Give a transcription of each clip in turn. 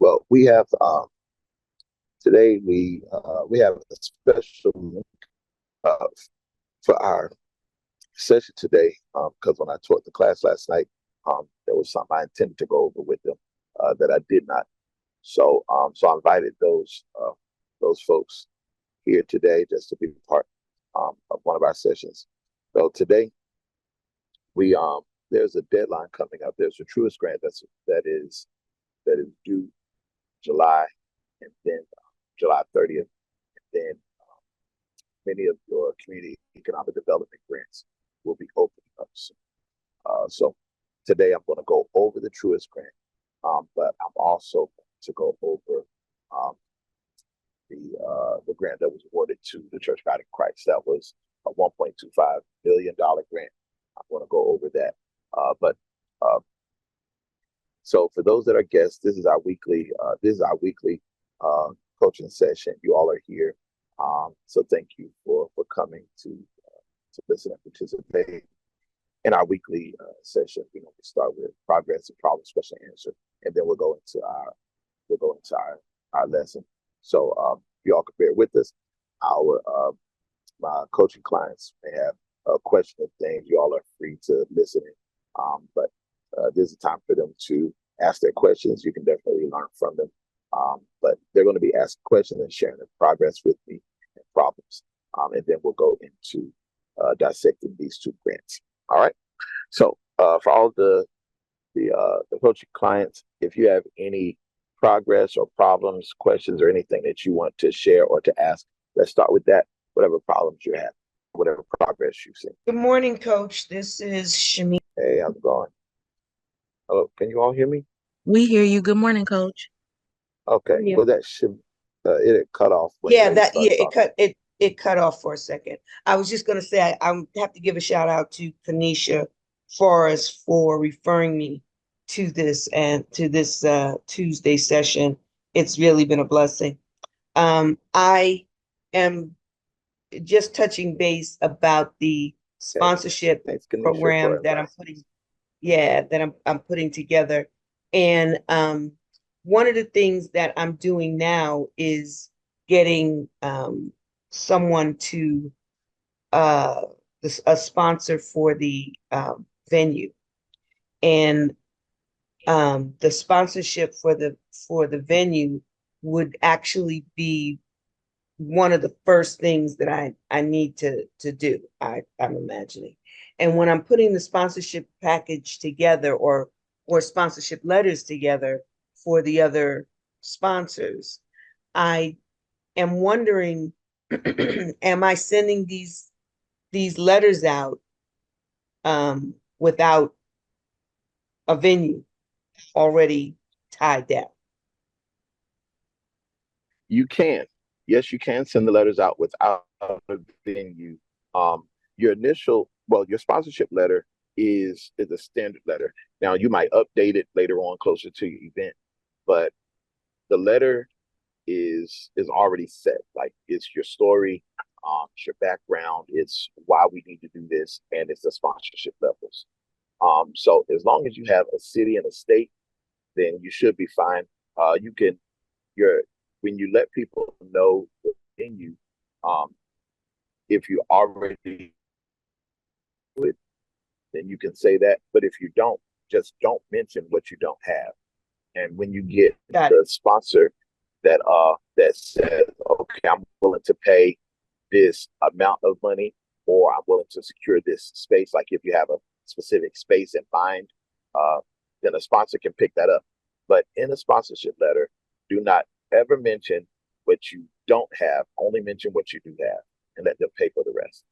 Well, we have today we have a special link uh, for our session today because when I taught the class last night, there was something I intended to go over with them that I did not. So I invited those folks here today just to be part of one of our sessions. So today we there's a deadline coming up. There's a Truist grant that is due July, and then July 30th, and then many of your community economic development grants will be opening up soon. So today I'm going to go over the Truist grant, but I'm also going to go over um, the grant that was awarded to the Church of God in Christ. That was a $1.25 billion grant. I'm going to go over that. But so for those that are guests, this is our weekly coaching session. You all are here. So thank you for coming to listen and participate in our weekly session. We start with progress and problems, question and answer, and then we'll go into our lesson. So you all can bear with us. Our my coaching clients may have a question of things. You all are free to listen in. But there's a time for them to ask their questions. You can definitely learn from them. But they're going to be asking questions and sharing their progress with me and problems. And then we'll go into dissecting these two grants. All right. So for all the coaching clients, if you have any progress or problems, questions, or anything that you want to share or to ask, let's start with that. Whatever problems you have, whatever progress you've seen. Good morning, Coach. This is Shami. Hey, how's it going? Hello, can you all hear me? We hear you. Good morning, Coach. Okay. Yeah. Well, that should it cut off when Yeah, you started it talking. it cut off for a second. I was just gonna say I have to give a shout out to Kanisha Forrest for referring me to this and to this Tuesday session. It's really been a blessing. I am just touching base about the Okay. sponsorship Thanks, Kanisha, for program that I'm inviting putting, us. yeah, that I'm putting together. And one of the things that I'm doing now is getting someone to uh a sponsor for the venue. And the sponsorship for the venue would actually be one of the first things that I need to do, I'm imagining. And when I'm putting the sponsorship package together or sponsorship letters together for the other sponsors, I am wondering, am I sending these letters out without a venue already tied down? You can. Yes, you can send the letters out without a venue. Um, your sponsorship letter is a standard letter. Now you might update it later on closer to your event, but the letter is already set. Like it's your story, it's your background, it's why we need to do this, and it's the sponsorship levels. So as long as you have a city and a state, then you should be fine. You can your when you let people know in you, um, if you already do it, then you can say that. But if you don't, just don't mention what you don't have. And when you get Got it. the sponsor that says, okay, I'm willing to pay this amount of money, or I'm willing to secure this space. Like if you have a specific space in mind, uh, then a sponsor can pick that up. But in a sponsorship letter, do not ever mention what you don't have. Only mention what you do have, and let them pay for the rest.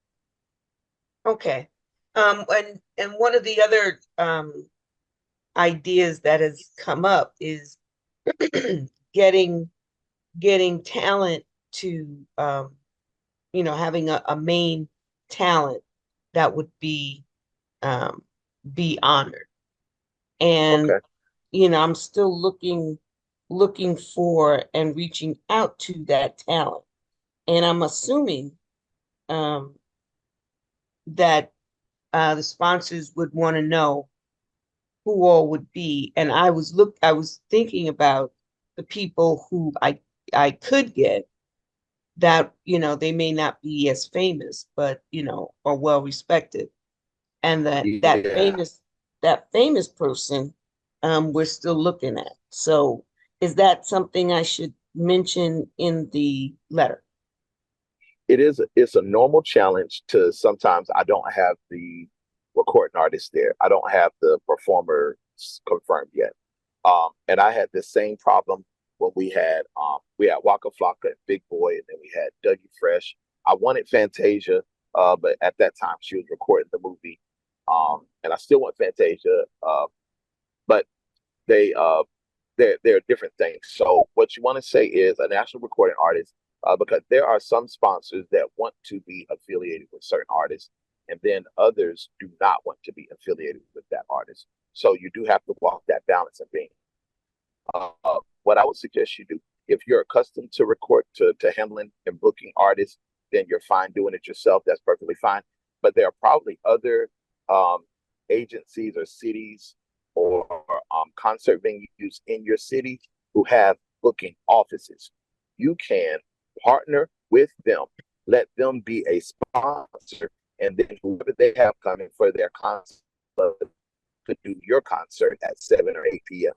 Okay. And one of the other ideas that has come up is getting getting talent to having a main talent that would be honored. And Okay. I'm still looking for and reaching out to that talent. And I'm assuming um that the sponsors would want to know who all would be. And I was thinking about the people who I could get that, they may not be as famous, but, are well respected. And Yeah, that famous person, we're still looking at. So is that something I should mention in the letter? it's a normal challenge to sometimes I don't have the recording artist there. I don't have the performer confirmed yet. And I had the same problem when we had Waka Flocka and Big Boy, and then we had Dougie Fresh. I wanted Fantasia, but at that time she was recording the movie. And I still want Fantasia, but they they're different things. So what you want to say is a national recording artist, because there are some sponsors that want to be affiliated with certain artists, and then others do not want to be affiliated with that artist. So you do have to walk that balance of being. What I would suggest you do, if you're accustomed to record to handling and booking artists, then you're fine doing it yourself. That's perfectly fine. But there are probably other um, agencies or cities or concert venues in your city who have booking offices. You can partner with them, let them be a sponsor, and then whoever they have coming for their concert could do your concert at 7 or 8 p.m.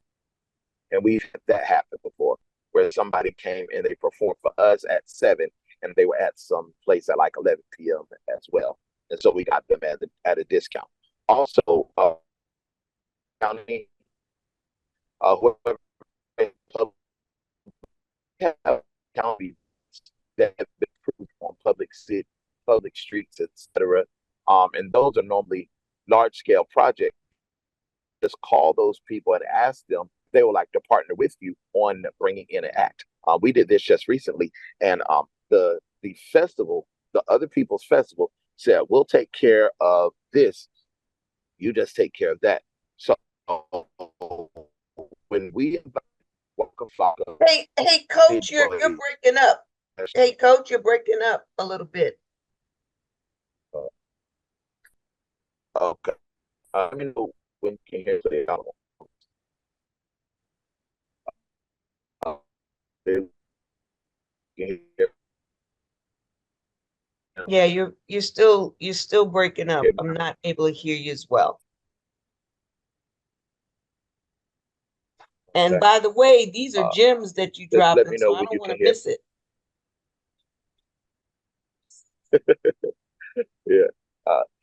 And we've had that happen before, where somebody came and they performed for us at 7, and they were at some place at like 11 p.m. as well. And so we got them at a discount. Also, county, whoever have counties that have been approved on public streets, etc. And those are normally large scale projects. Just call those people and ask them if they would like to partner with you on bringing in an act. We did this just recently, and the festival, the other people's festival, said we'll take care of this. You just take care of that. So when we invite Waka Flocka, Hey, Big coach, you're Boy, breaking up. Hey, coach, you're breaking up a little bit. uh, okay, let me know when you can hear it. Uh, can hear Yeah, you're still breaking up. I'm not able to hear you as well. And okay. by the way, these are Uh, gems that you let dropping, me so know I when don't you want can to hear. miss it. Yeah.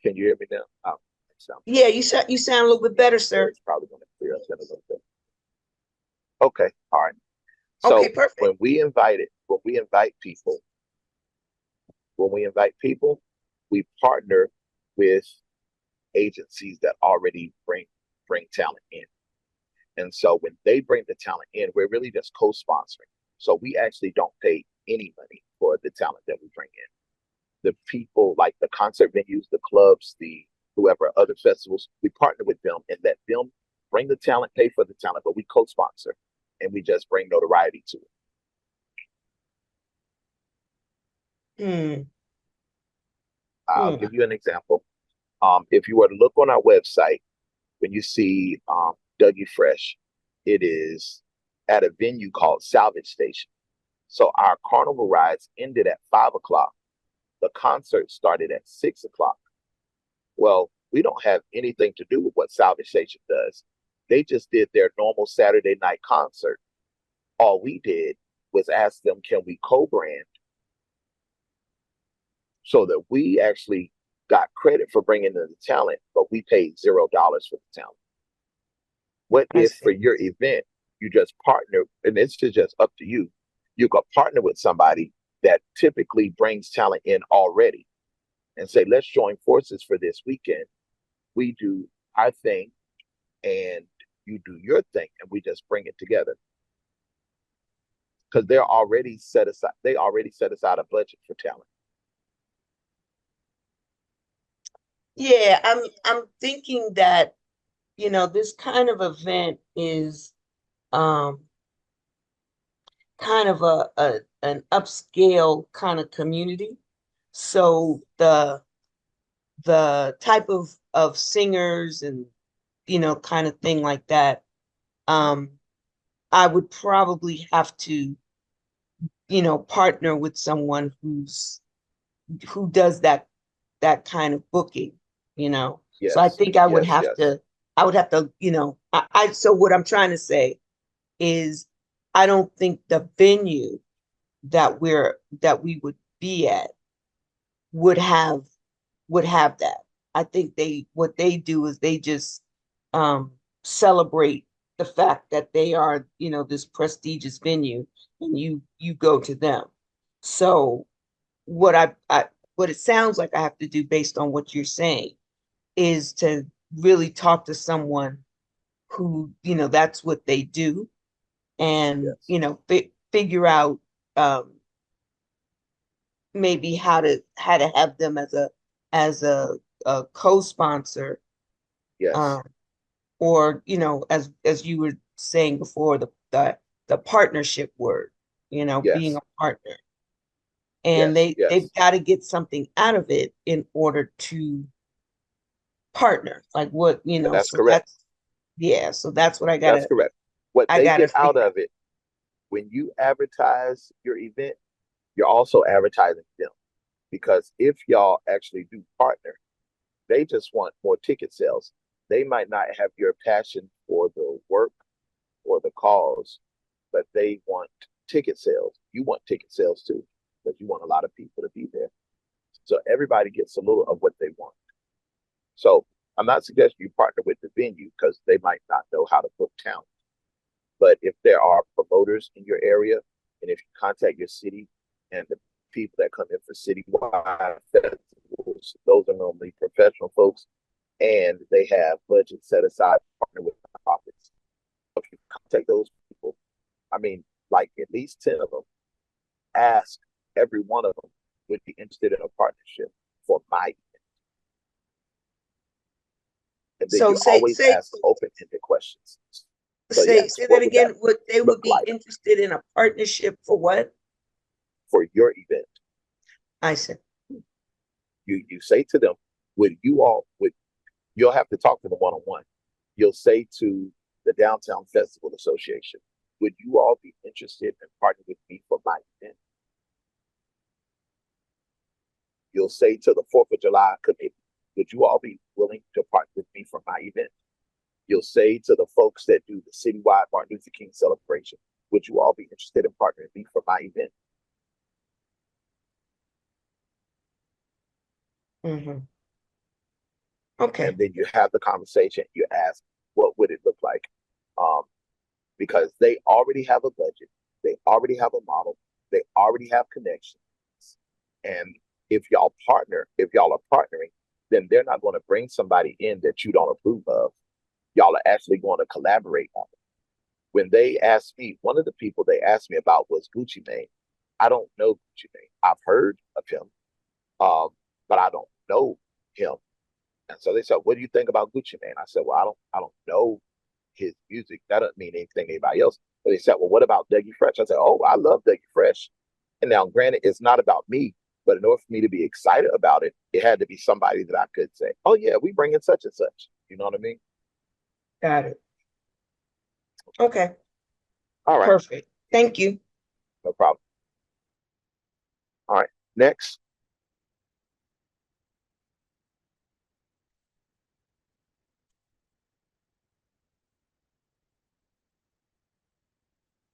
Can you hear me now? Sound Yeah, you sound a little bit better, so sir. it's probably going to clear up in a little bit. Okay. All right. Okay, So perfect. when we invite people, we partner with agencies that already bring talent in. And so when they bring the talent in, we're really just co-sponsoring. So we actually don't pay any money for the talent that we bring in. The people like the concert venues, the clubs, the whoever other festivals, we partner with them and let them bring the talent, pay for the talent, but we co-sponsor and we just bring notoriety to it. Hmm. I'll Hmm. give you an example. If you were to look on our website, when you see Dougie Fresh, it is at a venue called Salvage Station. So our carnival rides ended at 5 o'clock. The concert started at 6 o'clock. Well, we don't have anything to do with what Salvage Station does. They just did their normal Saturday night concert. All we did was ask them, can we co-brand so that we actually got credit for bringing in the talent, but we paid $0 for the talent. What I if for see. your event, you just partner, and it's just up to you. You could partner with somebody that typically brings talent in already and say, let's join forces for this weekend. We do our thing and you do your thing, and we just bring it together. Because they already set aside a budget for talent. Yeah, I'm thinking that, this kind of event is um kind of a an upscale kind of community. So the type of singers and kind of thing like that, um I would probably have to, partner with someone who does that kind of booking, So I Yes, think I would yes, have yes, to, so what I'm trying to say is I don't think the venue that we would be at would have that. I think what they do is they just um celebrate the fact that they are, this prestigious venue and you go to them. So what I what it sounds like I have to do based on what you're saying is to really talk to someone who, that's what they do and, yes, figure out maybe how to have them as a co-sponsor, yes, um, or as you were saying before, the partnership word, being yes, a partner, and yes, they've yes. got to get something out of it in order to partner. Like what, That's so correct. that's what I That's gotta correct. What I they gotta get out figure out. of it when you advertise your event, you're also advertising them. Because if y'all actually do partner, they just want more ticket sales. They might not have your passion for the work or the cause, but they want ticket sales. You want ticket sales too, because you want a lot of people to be there. So everybody gets a little of what they want. So I'm not suggesting you partner with the venue because they might not know how to book town. But if there are promoters in your area, and if you contact your city and the people that come in for citywide festivals, those are normally professional folks, and they have budget set aside to partner with nonprofits. If you contact those people, I mean, like at least 10 of them, ask every one of them would be interested in a partnership for my event. And then So you say always say ask open-ended questions. So say yes, say that what would that again. What they look would be like interested in a partnership for what? for your event? I said, You say to them, would you'll have to talk to them one on one. You'll say to the Downtown Festival Association, would you all be interested in partnering with me for my event? You'll say to the 4th of July committee, would you all be willing to partner with me for my event? You'll say to the folks that do the citywide Martin Luther King celebration, would you all be interested in partnering with me for my event? mm-hmm. Okay. And then you have the conversation. You ask, what would it look like? Um, because they already have a budget, they already have a model, they already have connections. And if y'all are partnering, then they're not going to bring somebody in that you don't approve of. Y'all are actually going to collaborate on it. When they asked me, one of the people they asked me about was Gucci Mane. I don't know Gucci Mane. I've heard of him, um, but I don't know him. And so they said, "What do you think about Gucci Mane?" I said, "Well, I don't know his music. That doesn't mean anything to anybody else." But they said, "Well, what about Dougie Fresh?" I said, "Oh, I love Dougie Fresh." And now, granted, it's not about me, but in order for me to be excited about it, it had to be somebody that I could say, "Oh yeah, we bring in such and such." You know what I mean? Got it. Okay. All right, Perfect. Thank you. no problem. All right, next.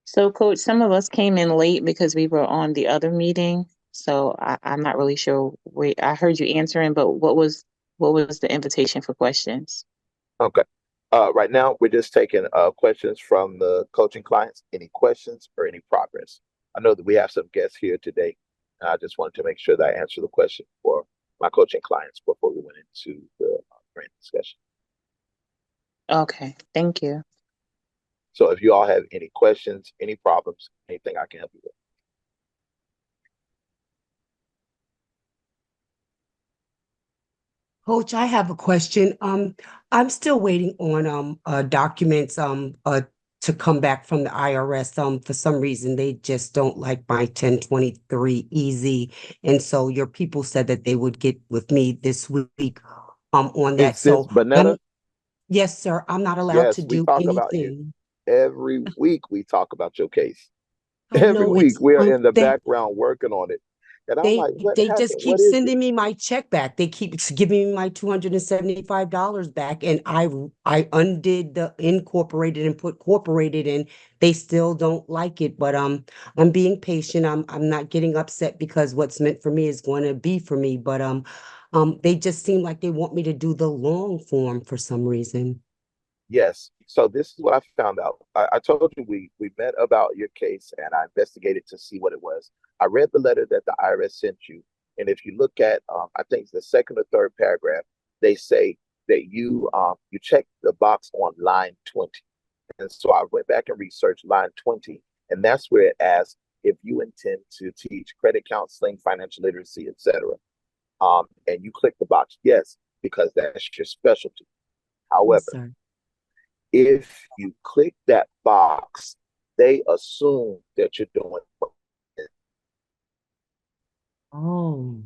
So, Coach, some of us came in late because we were on the other meeting. So I'm not really sure. I heard you answering, but what was the invitation for questions? Okay. Right now, we're just taking questions from the coaching clients. Any questions or any progress? I know that we have some guests here today. I just wanted to make sure that I answer the question for my coaching clients before we went into the main discussion. Okay, thank you. So if you all have any questions, any problems, anything I can help you with. Coach, I have a question. I'm still waiting on documents to come back from the IRS. For some reason they just don't like my 1023 easy. And so your people said that they would get with me this week on that. Is this So I'm Bonetta? yes, sir. I'm not allowed to Yes, we do talk about you. anything. Every week we talk about your case. I Every know week it's we are in the background working on it. And I'm they like, what they just happened? keep What is it? sending me my check back. They keep giving me my $275 back, and I undid the incorporated and put corporated in. They still don't like it, but I'm being patient. I'm not getting upset because what's meant for me is going to be for me. But they just seem like they want me to do the long form for some reason. Yes. So this is what I found out. I told you we met about your case and I investigated to see what it was. I read the letter that the IRS sent you, and if you look at I think it's the second or third paragraph, they say that you checked the box on line 20. And so I went back and researched line 20, and that's where it asks if you intend to teach credit counseling, financial literacy, etc. And you click the box yes because that's your specialty. Yes, However, sir. if you click that box, they assume that you're doing Oh,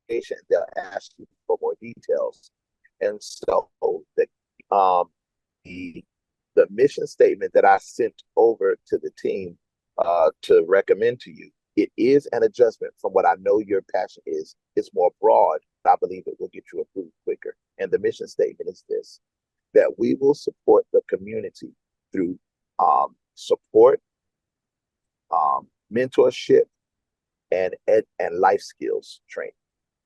education. They'll ask you for more details. And so um, the the mission statement that I sent over to the team to recommend to you, it is an adjustment from what I know your passion is. It's more broad, but I believe it will get you approved quicker. And the mission statement is this: that we will support the community through support, mentorship, and life skills training.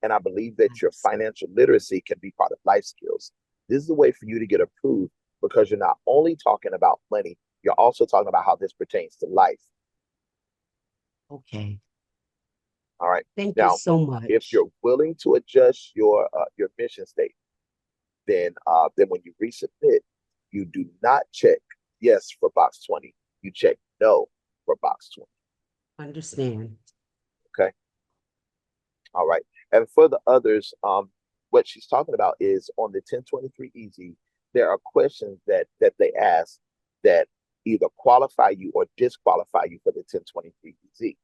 And I believe that your nice. financial literacy can be part of life skills. This is a way for you to get approved because you're not only talking about money, you're also talking about how this pertains to life. Okay. All right. Thank you Now, so if much. you're willing to adjust your mission statement, then when you resubmit, you do not check yes for box 20. You check no for box 20. Understand. Okay. All right. And for the others, what she's talking about is on the 1023 Easy, there are questions that they ask that either qualify you or disqualify you for the 1023 Easy.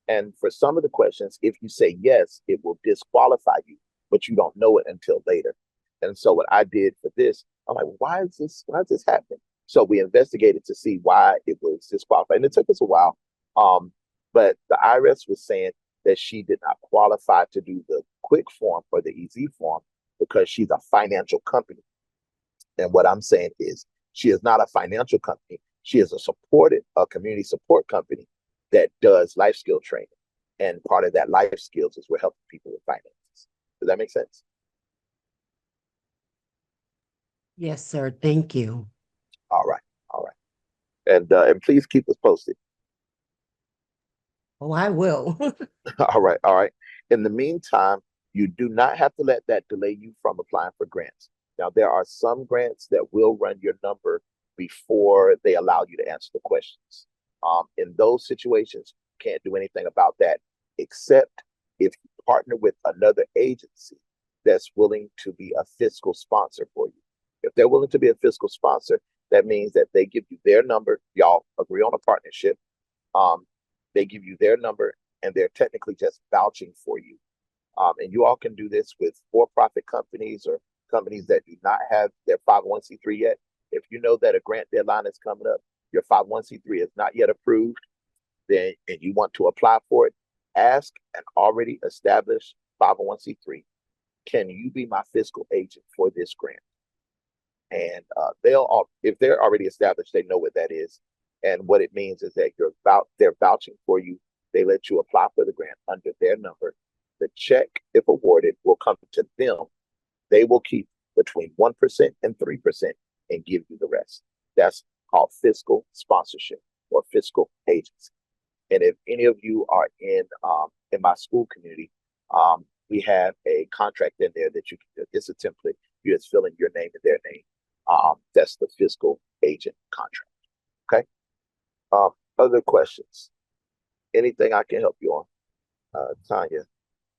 And for some of the questions, if you say yes, it will disqualify you, but you don't know it until later. And so what I did for this, I'm like, why is this happening? So we investigated to see why it was disqualified. And it took us a while. Um, but the IRS was saying that she did not qualify to do the quick form or the easy form because she's a financial company. And what I'm saying is she is not a financial company. She is a community support company that does life skill training. And part of that life skills is we're helping people with finances. Does that make sense? Yes, sir. Thank you. All right. All right. And please keep us posted. Oh, I will. All right. All right. In the meantime, you do not have to let that delay you from applying for grants. Now, there are some grants that will run your number before they allow you to answer the questions. In those situations, you can't do anything about that except if you partner with another agency that's willing to be a fiscal sponsor for you. If they're willing to be a fiscal sponsor, that means that they give you their number. Y'all agree on a partnership. Um, they give you their number and they're technically just vouching for you. And you all can do this with for-profit companies or companies that do not have their 501c3 yet. If you know that a grant deadline is coming up, your 501c3 is not yet approved, then and you want to apply for it, ask an already established 501c3, can you be my fiscal agent for this grant? And if they're already established, they know what that is. And what it means is that they're vouching for you. They let you apply for the grant under their number. The check, if awarded, will come to them. They will keep between 1% and 3% and give you the rest. That's called fiscal sponsorship or fiscal agency. And if any of you are in my school community, we have a contract in there that you can. It's a template. You just fill in your name and their name. That's the fiscal agent contract. Okay. Other questions? Anything I can help you on, Tanya?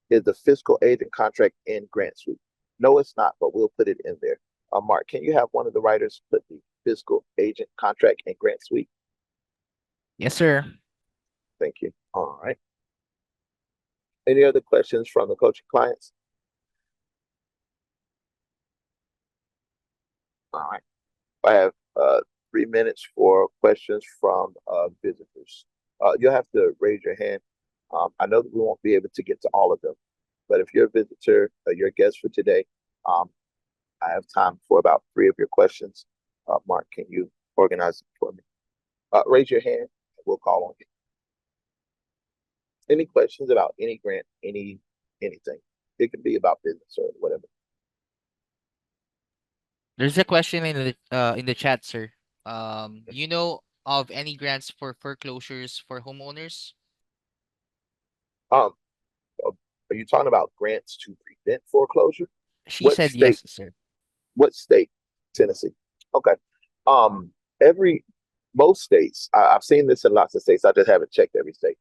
Is the fiscal agent contract in Grant Suite? No, it's not, but we'll put it in there. Mark, can you have one of the writers put the fiscal agent contract in Grant Suite? Yes, sir. Thank you. All right. Any other questions from the coaching clients? All right. I have 3 minutes for questions from visitors. You'll have to raise your hand. I know that we won't be able to get to all of them, but if you're a visitor, you're a guest for today, I have time for about 3 of your questions. Mark, can you organize it for me? Raise your hand, and we'll call on you. Any questions about any grant, anything? It can be about business or whatever. There's a question in the chat, sir. You know of any grants for foreclosures for homeowners? Um, uh, are you talking about grants to prevent foreclosure? She What said state? yes, sir. What state? Tennessee. Okay. Um, most states, I've seen this in lots of states. I just haven't checked every state.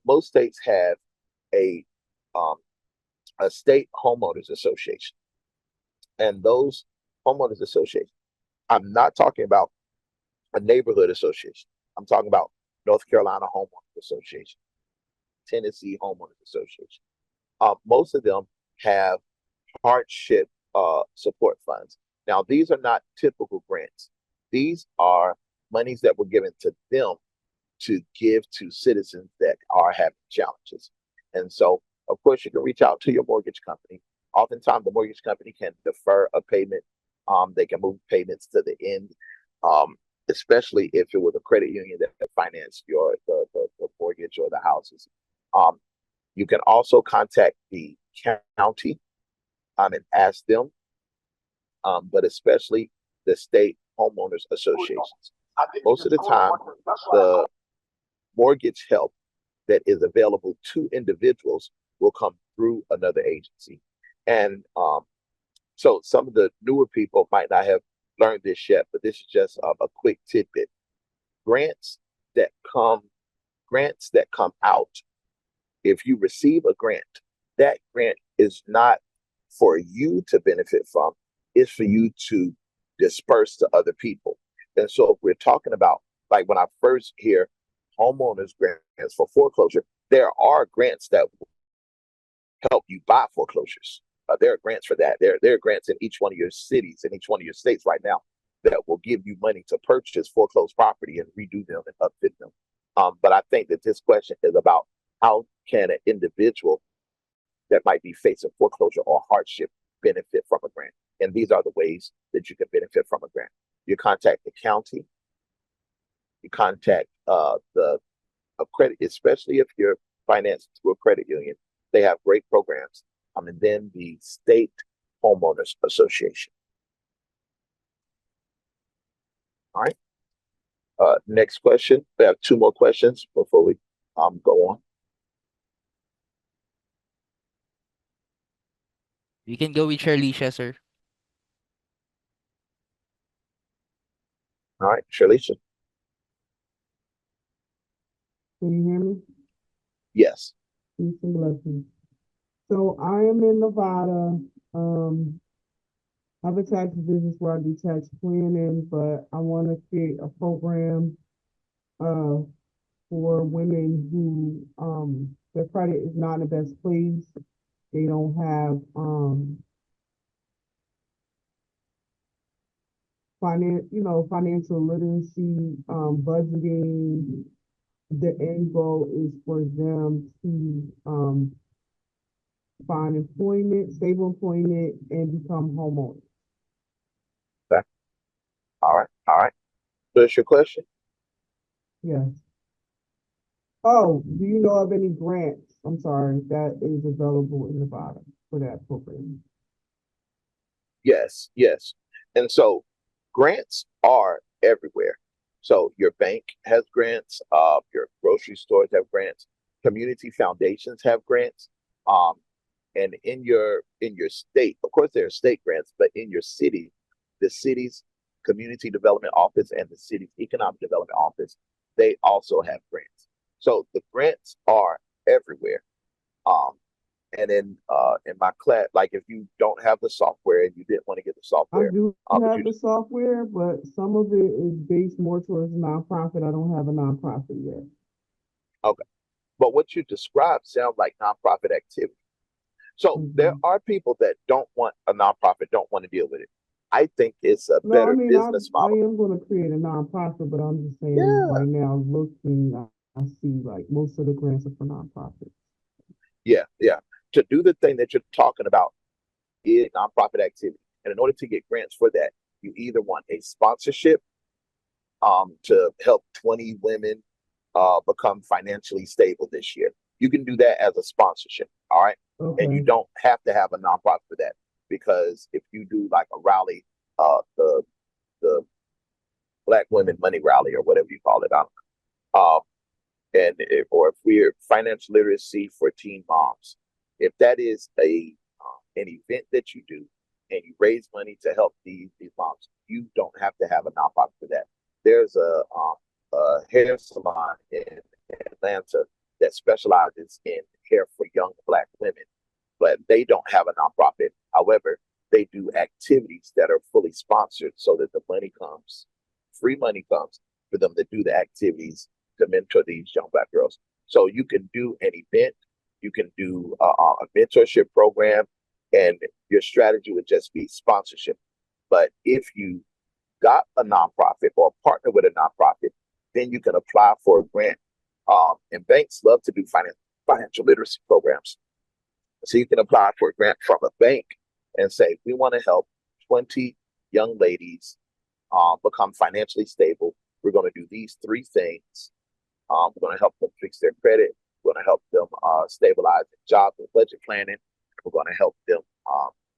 Most states have a um, a state homeowners association, and those homeowners associations. I'm not talking about a neighborhood association. I'm talking about North Carolina Homeowners Association, Tennessee Homeowners Association. Most of them have hardship support funds. Now, these are not typical grants. These are monies that were given to them to give to citizens that are having challenges. And so, of course, you can reach out to your mortgage company. Oftentimes, the mortgage company can defer a payment. They can move payments to the end, especially if it was a credit union that financed the mortgage or the houses. You can also contact the county and ask them, but especially the state homeowners associations. Most of the time, the mortgage help that is available to individuals will come through another agency. And so some of the newer people might not have learned this yet, but this is just a quick tidbit. Grants that come out, if you receive a grant, that grant is not for you to benefit from, it's for you to disperse to other people. And so if we're talking about, like when I first hear homeowners grants for foreclosure, there are grants that will help you buy foreclosures. There are grants for that. There are grants in each one of your cities, in each one of your states right now that will give you money to purchase foreclosed property and redo them and upfit them. But I think that this question is about how can an individual that might be facing foreclosure or hardship benefit from a grant? And these are the ways that you can benefit from a grant. You contact the county, you contact the credit, especially if you're financed through a credit union. They have great programs. And then the state homeowners association. All right. Next question. We have 2 more questions before we go on. You can go with Charlicia, sir. All right, Shirley. Can you hear me? Yes. Peace and blessings. So I am in Nevada. I have a tax business where I do tax planning, but I want to create a program for women who their credit is not in the best place. They don't have financial literacy, budgeting. The end goal is for them to find employment, stable employment, and become homeowners. Okay. All right. All right. So that's your question? Yes. Oh, do you know of any grants? I'm sorry, that is available in Nevada for that program? Yes. Yes. And so grants are everywhere. So your bank has grants, your grocery stores have grants, community foundations have grants. And in your state, of course, there are state grants, but in your city, the city's community development office and the city's economic development office, they also have grants. So the grants are everywhere. And in my class, like if you don't have the software and you didn't want to get the I software, do have the software, but some of it is based more towards nonprofit. I don't have a nonprofit yet. okay. But what you described sounds like nonprofit activity. So there are people that don't want a nonprofit, don't want to deal with it. I think it's a No, I better mean, business I model. am gonna create a nonprofit, but I'm just saying Yeah, right now, looking, I see like most of the grants are for nonprofits. yeah, yeah. To do the thing that you're talking about is nonprofit activity. And in order to get grants for that, you either want a sponsorship to help 20 women become financially stable this year. You can do that as a sponsorship, all right? And you Okay, don't have to have a nonprofit for that, because if you do like a rally, the Black Women Money Rally or whatever you call it, I don't know. Or if we're financial literacy for teen moms, if that is an event that you do and you raise money to help these moms, you don't have to have a nonprofit for that. There's a hair salon in Atlanta that specializes in hair for young Black women, but they don't have a nonprofit. However, they do activities that are fully sponsored so that the money comes, free money comes for them to do the activities to mentor these young Black girls. So you can do an event, you can do a mentorship program, and your strategy would just be sponsorship. But if you got a nonprofit or partner with a nonprofit, then you can apply for a grant. And banks love to do financial literacy programs. So you can apply for a grant from a bank and say, we want to help 20 young ladies become financially stable. We're going to do these three things. We're going to help them fix their credit. We're going to help them stabilize their jobs and budget planning. We're going to help them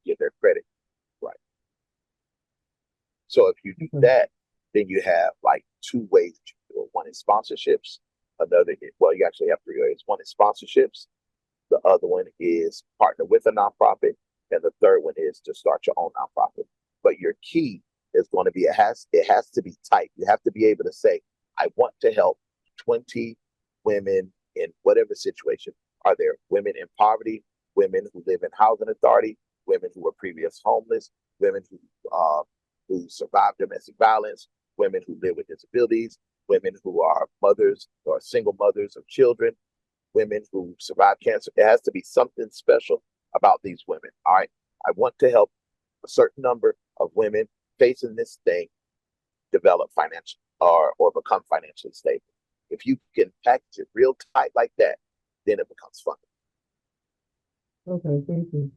get their credit right. So if you do okay, that, then you have like two ways that you do it. One is sponsorships. Well, you actually have three ways. One is sponsorships. The other one is partner with a nonprofit. And the third one is to start your own nonprofit. But your key is going to be it has to be tight. You have to be able to say, I want to help 20 women in whatever situation. Are there women in poverty, women who live in housing authority, women who were previous homeless, women who survived domestic violence, women who live with disabilities, women who are mothers or single mothers of children, women who survived cancer. It has to be something special about these women. All right. I want to help a certain number of women facing this thing develop financial or become financially stable. If you can package it real tight like that, then it becomes fun. okay, thank you.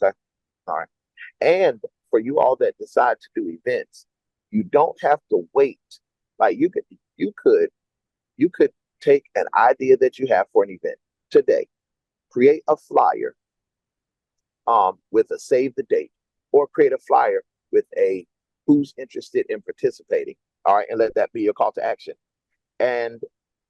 Okay. All right. And for you all that decide to do events, you don't have to wait. Like you could take an idea that you have for an event today, create a flyer with a save the date, or create a flyer with a who's interested in participating. All right, and let that be your call to action. And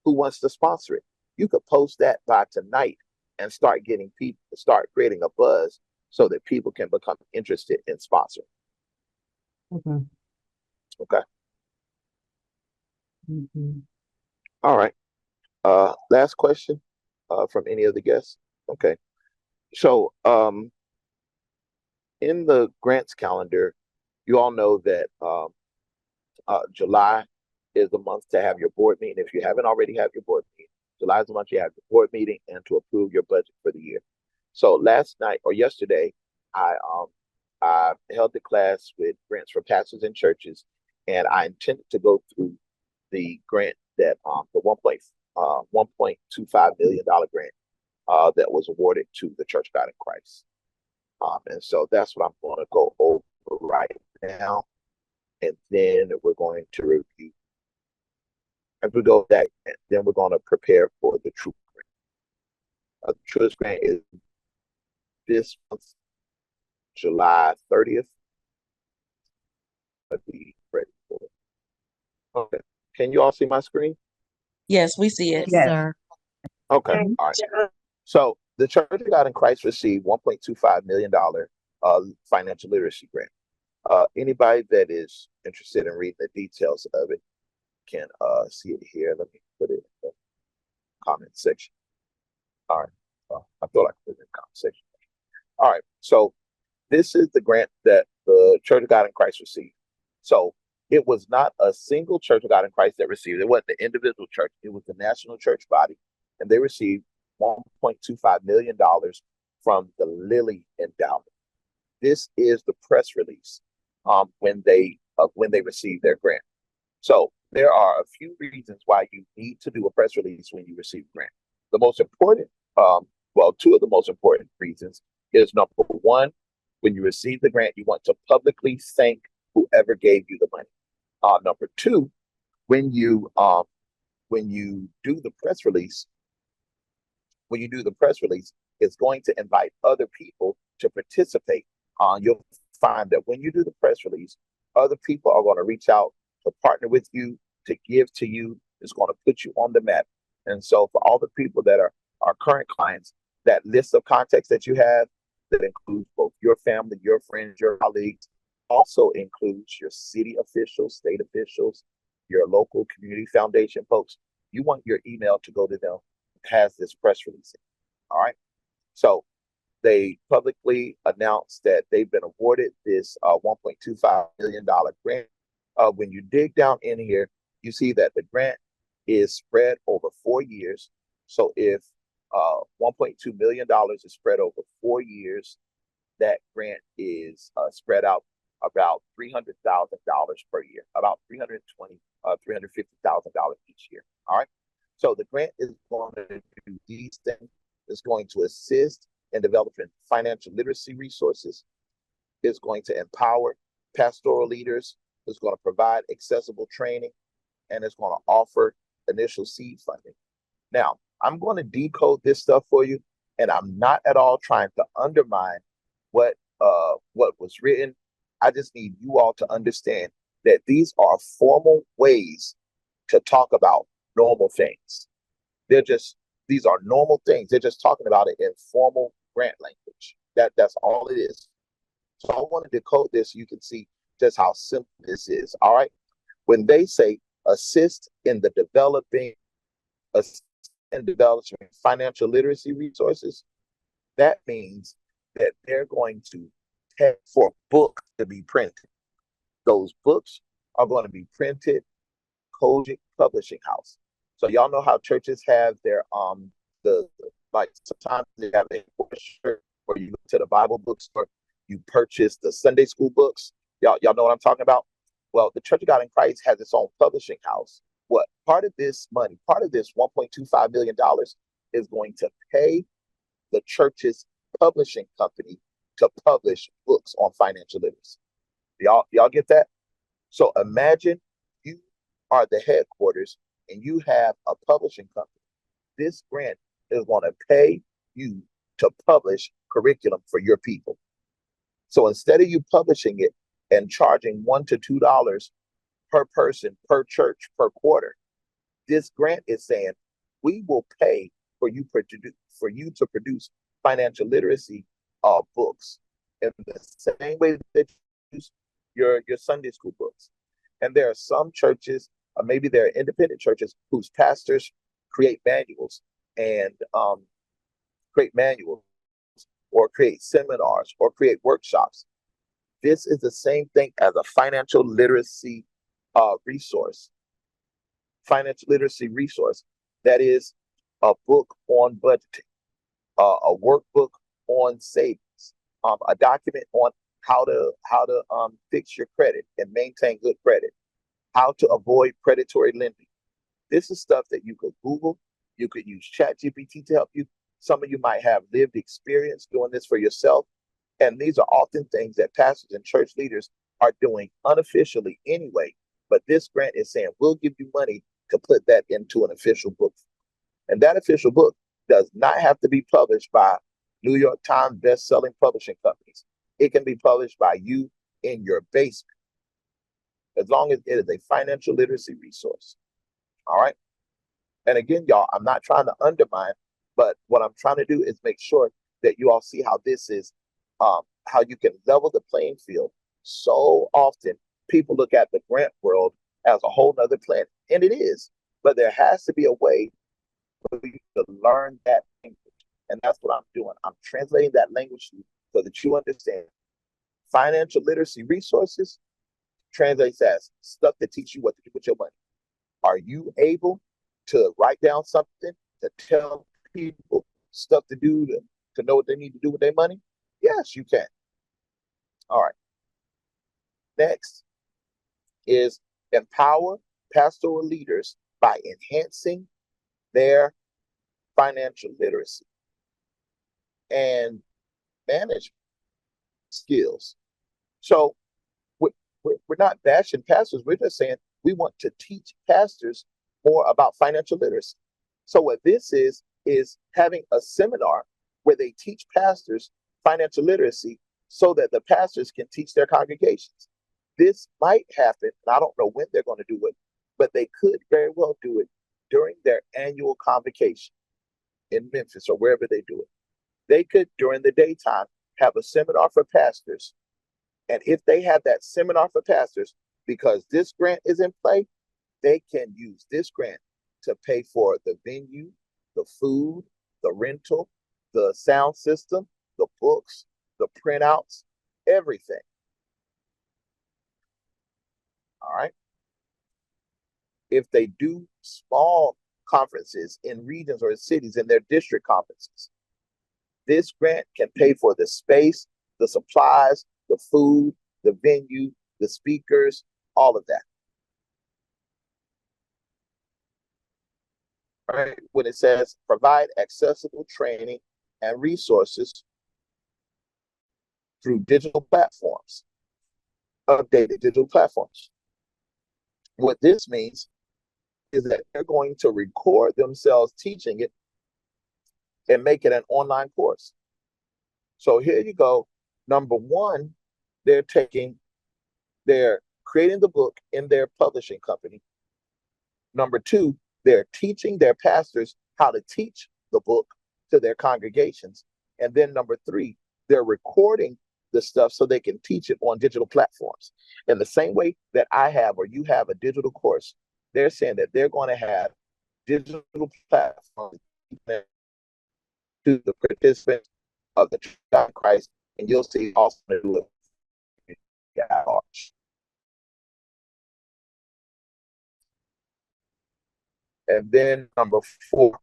who wants to sponsor it? You could post that by tonight and start getting people, start creating a buzz so that people can become interested in sponsoring. Okay. Okay. Mhm. All right. Last question from any of the guests. Okay. So in the grants calendar, you all know that July is the month to have your board meeting. If you haven't already had your board meeting, July is the month you have your board meeting and to approve your budget for the year. So last night or yesterday, I held the class with grants for pastors and churches, and I intended to go through the grant that the 1.25 million dollar grant that was awarded to the Church of God in Christ. And so that's what I'm going to go over right now. And then we're going to review. As we go that, then we're going to prepare for the Truth Grant. The Truth Grant is this month, July 30th. I'll be ready for it. Okay. Can you all see my screen? Yes, we see it. Yes. Sir. Okay. All right. So the Church of God in Christ received $1.25 million financial literacy grant. Anybody that is interested in reading the details of it can see it here. Let me put it in the comment section. All right. I feel like I put it in the comment section. All right. So this is the grant that the Church of God in Christ received. So it was not a single Church of God in Christ that received it. It wasn't the individual church. It was the national church body. And they received $1.25 million from the Lilly Endowment. This is the press release when they receive their grant. So there are a few reasons why you need to do a press release when you receive a grant. The most important, two of the most important reasons is number one, when you receive the grant, you want to publicly thank whoever gave you the money. Number two, when you do the press release, it's going to invite other people to participate. You'll find that when you do the press release, other people are going to reach out to partner with you, to give to you. It's going to put you on the map. And so for all the people that are our current clients, that list of contacts that you have, that includes both your family, your friends, your colleagues, also includes your city officials, state officials, your local community foundation folks. You want your email to go to them, has this press release. All right. So they publicly announced that they've been awarded this $1.25 million grant. When you dig down in here, you see that the grant is spread over 4 years. So if $1.2 million is spread over 4 years, that grant is spread out about $300,000 per year, about $350,000 each year. All right. So the grant is going to do these things. It's going to assist in developing financial literacy resources. It's going to empower pastoral leaders. It's going to provide accessible training, and it's going to offer initial seed funding. Now, I'm going to decode this stuff for you, and I'm not at all trying to undermine what was written. I just need you all to understand that these are formal ways to talk about normal things. These are normal things. They're just talking about it in formal grant language. That's all it is. So I want to decode this so you can see just how simple this is. All right. When they say assist in developing financial literacy resources, that means that they're going to pay for books to be printed. Those books are going to be printed Kojic Publishing House. So y'all know how churches have their sometimes they have a shirt where you go to the Bible bookstore, you purchase the Sunday school books. Y'all know what I'm talking about? Well, the Church of God in Christ has its own publishing house. What part of this money, part of this $1.25 million is going to pay the church's publishing company to publish books on financial literacy. Y'all get that? So imagine you are the headquarters and you have a publishing company. This grant is going to pay you to publish curriculum for your people. So instead of you publishing it and charging $1 to $2 per person, per church, per quarter, this grant is saying we will pay for you to produce financial literacy books in the same way that you use your Sunday school books. And there are some churches, maybe there are independent churches whose pastors create manuals or create seminars or create workshops. This is the same thing as a financial literacy resource. Financial literacy resource that is a book on budgeting, a workbook on savings, a document on how to fix your credit and maintain good credit, how to avoid predatory lending. This is stuff that you could Google. You could use ChatGPT to help you. Some of you might have lived experience doing this for yourself. And these are often things that pastors and church leaders are doing unofficially anyway. But this grant is saying, we'll give you money to put that into an official book. And that official book does not have to be published by New York Times best-selling publishing companies. It can be published by you in your basement, as long as it is a financial literacy resource. All right. And again, y'all, I'm not trying to undermine, but what I'm trying to do is make sure that you all see how this is, how you can level the playing field. So often people look at the grant world as a whole nother planet, and it is, but there has to be a way for you to learn that language. And that's what I'm doing. I'm translating that language to you so that you understand. Financial literacy resources translates as stuff that teach you what to do with your money. Are you able to write down something to tell people stuff to do to know what they need to do with their money? Yes, you can. All right. Next is empower pastoral leaders by enhancing their financial literacy and management skills. So we're not bashing pastors. We're just saying we want to teach pastors more about financial literacy. So what this is having a seminar where they teach pastors financial literacy so that the pastors can teach their congregations. This might happen, and I don't know when they're going to do it, but they could very well do it during their annual convocation in Memphis or wherever they do it. They could, during the daytime, have a seminar for pastors. And if they have that seminar for pastors, because this grant is in play, they can use this grant to pay for the venue, the food, the rental, the sound system, the books, the printouts, everything. All right. If they do small conferences in regions or cities in their district conferences, this grant can pay for the space, the supplies, the food, the venue, the speakers, all of that. All right. When it says provide accessible training and resources through digital platforms, updated digital platforms. What this means is that they're going to record themselves teaching it and make it an online course. So here you go. Number one, they're creating the book in their publishing company. Number two, they're teaching their pastors how to teach the book to their congregations. And then number three, they're recording the stuff so they can teach it on digital platforms. In the same way that I have or you have a digital course, they're saying that they're going to have digital platforms to the participants of the Church of Christ, and you'll see also do it. And then number four,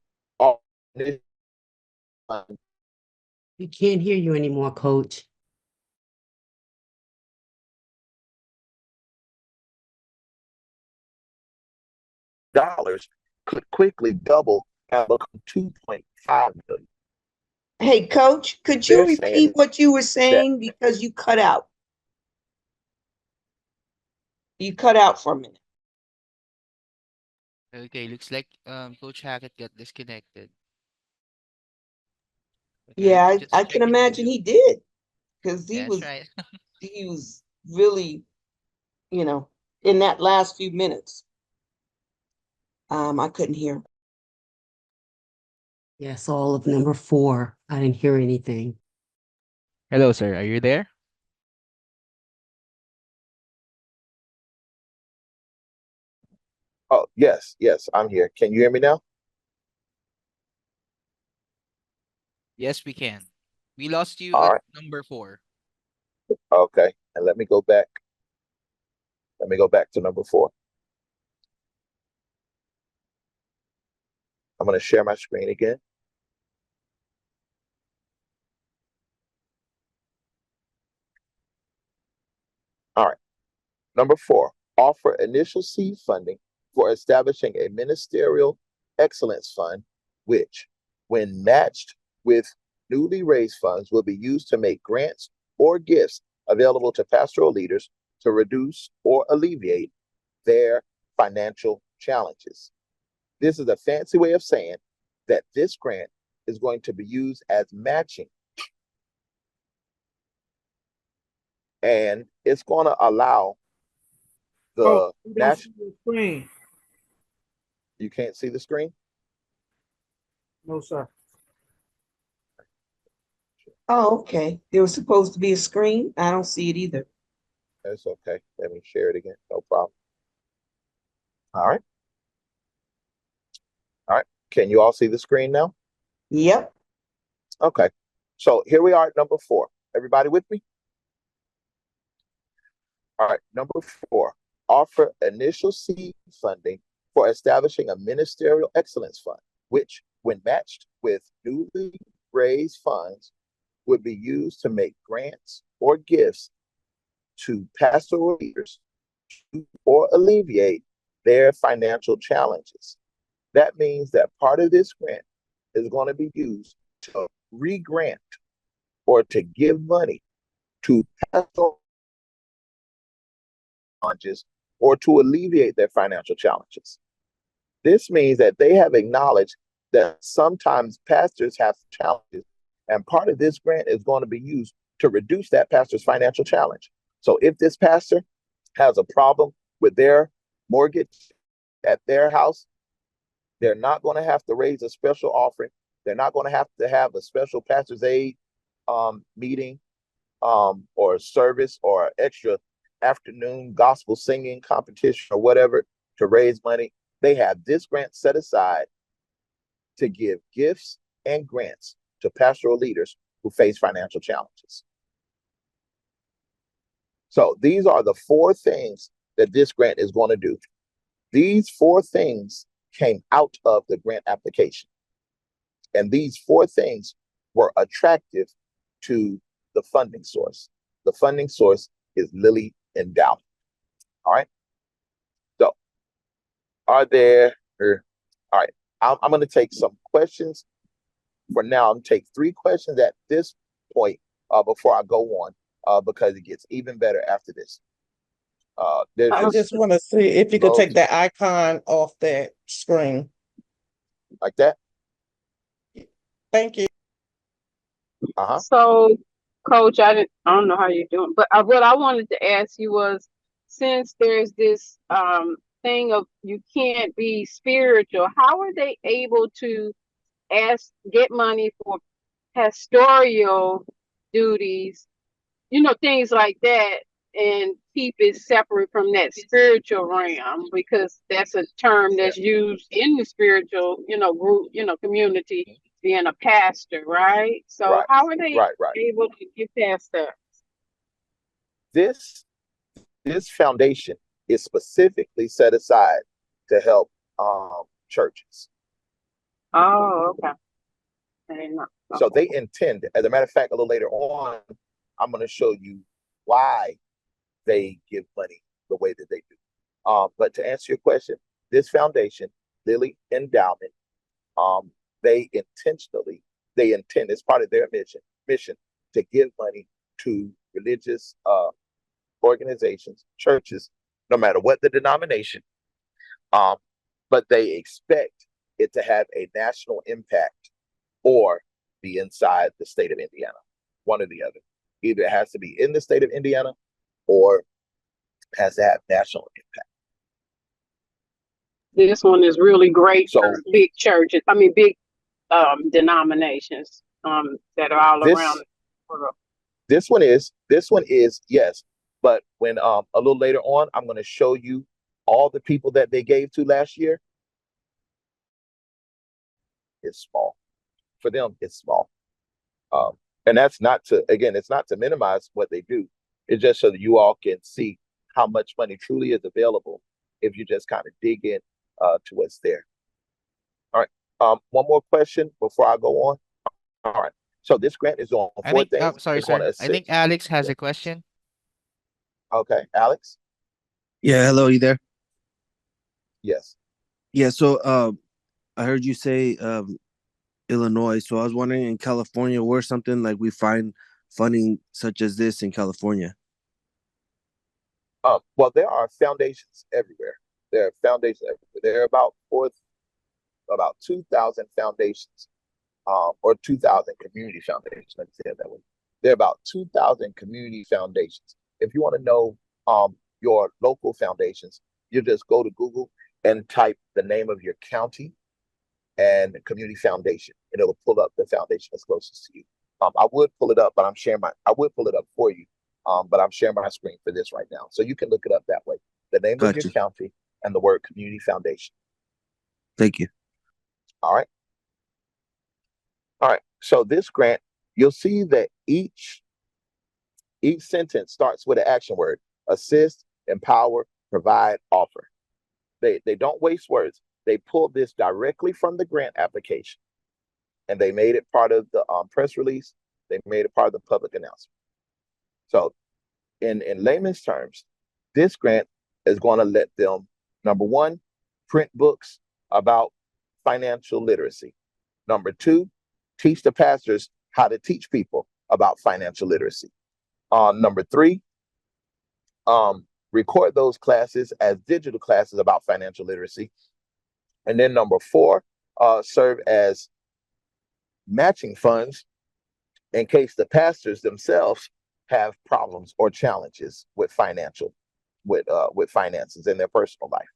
We can't hear you anymore, Coach. dollars could quickly double and become 2.5 million. Hey, Coach, could you They're repeat saying what you were saying because you cut out? You cut out for a minute. Okay, looks like Coach Hackett got disconnected. Yeah, Just I can checking imagine with he did because That's right. he was really, in that last few minutes. I couldn't hear. Yes, all of number 4. I didn't hear anything. Hello, sir. Are you there? Oh, yes, I'm here. Can you hear me now? Yes, we can. We lost you All at right. number 4. Okay. And let me go back. Let me go back to number 4. I'm going to share my screen again. All right. Number 4, offer initial seed funding for establishing a ministerial excellence fund, which, when matched with newly raised funds, will be used to make grants or gifts available to pastoral leaders to reduce or alleviate their financial challenges. This is a fancy way of saying that this grant is going to be used as matching. And it's going to allow the national. Screen. You can't see the screen? No, sir. Oh, okay. There was supposed to be a screen. I don't see it either. That's okay. Let me share it again. No problem. All right. All right. Can you all see the screen now? Yep. Okay. So here we are at number 4. Everybody with me? All right. Number 4, offer initial seed funding for establishing a ministerial excellence fund, which, when matched with newly raised funds, would be used to make grants or gifts to pastoral leaders or alleviate their financial challenges. That means that part of this grant is going to be used to re-grant or to give money to pastoral challenges or to alleviate their financial challenges. This means that they have acknowledged that sometimes pastors have challenges, and part of this grant is going to be used to reduce that pastor's financial challenge. So if this pastor has a problem with their mortgage at their house, they're not going to have to raise a special offering. They're not going to have a special pastor's aid meeting or service or extra afternoon gospel singing competition or whatever to raise money. They have this grant set aside to give gifts and grants to pastoral leaders who face financial challenges. So these are the 4 things that this grant is going to do. These 4 things came out of the grant application. And these 4 things were attractive to the funding source. The funding source is Lilly Endowment. All right. So are there, all right, I'm going to take some questions for now. I'm going to take 3 questions at this point before I go on because it gets even better after this. I just want to see if you could take that icon off that screen. Like that? Thank you. So, Coach, I don't know how you're doing, but what I wanted to ask you was, since there's this thing of you can't be spiritual, how are they able to get money for pastoral duties, things like that, and keep it separate from that spiritual realm, because that's a term that's used in the spiritual, group, community, being a pastor, right? So how are they able to get past that? This foundation is specifically set aside to help churches. Oh, okay. So they intend, as a matter of fact, a little later on, I'm going to show you why they give money the way that they do. But to answer your question, this foundation, Lilly Endowment, they intend as part of their mission to give money to religious organizations, churches, no matter what the denomination. But they expect it to have a national impact or be inside the state of Indiana, one or the other. Either it has to be in the state of Indiana or has to have national impact. This one is really great for big churches. I mean, big denominations that are all around the world. This one is, yes. But when a little later on, I'm going to show you all the people that they gave to last year. It's small. For them, it's small. And that's not to, again, it's not to minimize what they do. It's just so that you all can see how much money truly is available if you just kind of dig in to what's there. All right. One more question before I go on. All right. So this grant is on 4 things. Sorry, sir. I think Alex has a question. Okay, Alex? Yeah, hello, you there? Yes. Yeah, so I heard you say Illinois, so I was wondering, in California, where something like we find funding such as this in California? Well, there are foundations everywhere. There are foundations everywhere. There are about 2,000 foundations, or 2,000 community foundations. Let me say it that way. There are about 2,000 community foundations. If you want to know your local foundations, you just go to Google and type the name of your county and community foundation, and it'll pull up the foundation that's closest to you. I would pull it up, but I would pull it up for you, but I'm sharing my screen for this right now. So you can look it up that way. The name of your county and the word community foundation. Thank you. All right. All right. So this grant, you'll see that each sentence starts with an action word: assist, empower, provide, offer. They don't waste words. They pulled this directly from the grant application, and they made it part of the press release. They made it part of the public announcement. So in layman's terms, this grant is going to let them, number one, print books about financial literacy. Number two, teach the pastors how to teach people about financial literacy. Number three, record those classes as digital classes about financial literacy. And then number four, serve as matching funds in case the pastors themselves have problems or challenges with finances in their personal life.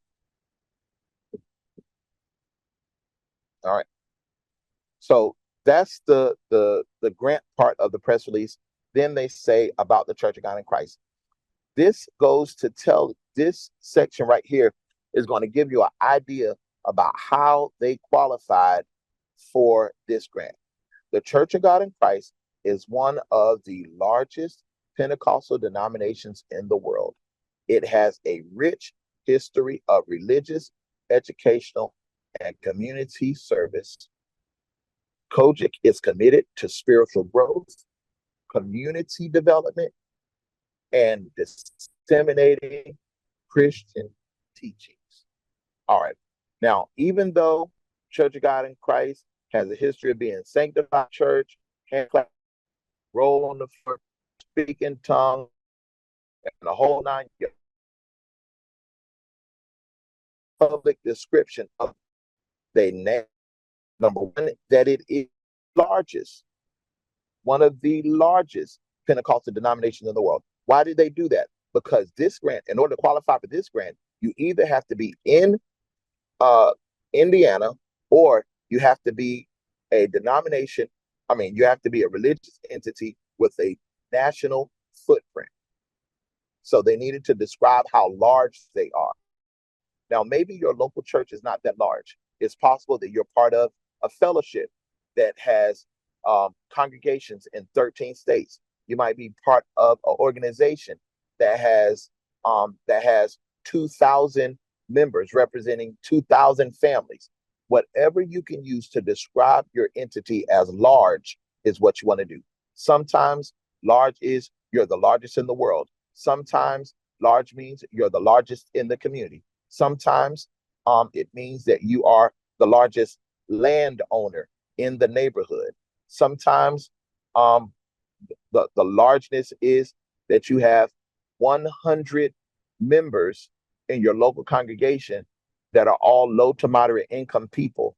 All right. So that's the grant part of the press release. Then they say about the Church of God in Christ. This goes to tell, this section right here is going to give you an idea about how they qualified for this grant. The Church of God in Christ is one of the largest Pentecostal denominations in the world. It has a rich history of religious, educational, and community service. COGIC is committed to spiritual growth, community development, and disseminating Christian teachings. All right. Now, even though Church of God in Christ has a history of being sanctified church, hand clap, roll on the floor, speak in tongues, and the whole nine, public description of their name. Number one, that it is largest, one of the largest Pentecostal denominations in the world. Why did they do that? Because this grant, in order to qualify for this grant, you either have to be in Indiana, or you have to be a denomination. I mean, you have to be a religious entity with a national footprint. So they needed to describe how large they are. Now, maybe your local church is not that large. It's possible that you're part of a fellowship that has congregations in 13 states. You might be part of an organization that has 2,000 members representing 2,000 families. Whatever you can use to describe your entity as large is what you want to do. Sometimes large is you're the largest in the world. Sometimes large means you're the largest in the community. Sometimes it means that you are the largest landowner in the neighborhood. Sometimes the largeness is that you have 100 members in your local congregation that are all low to moderate income people.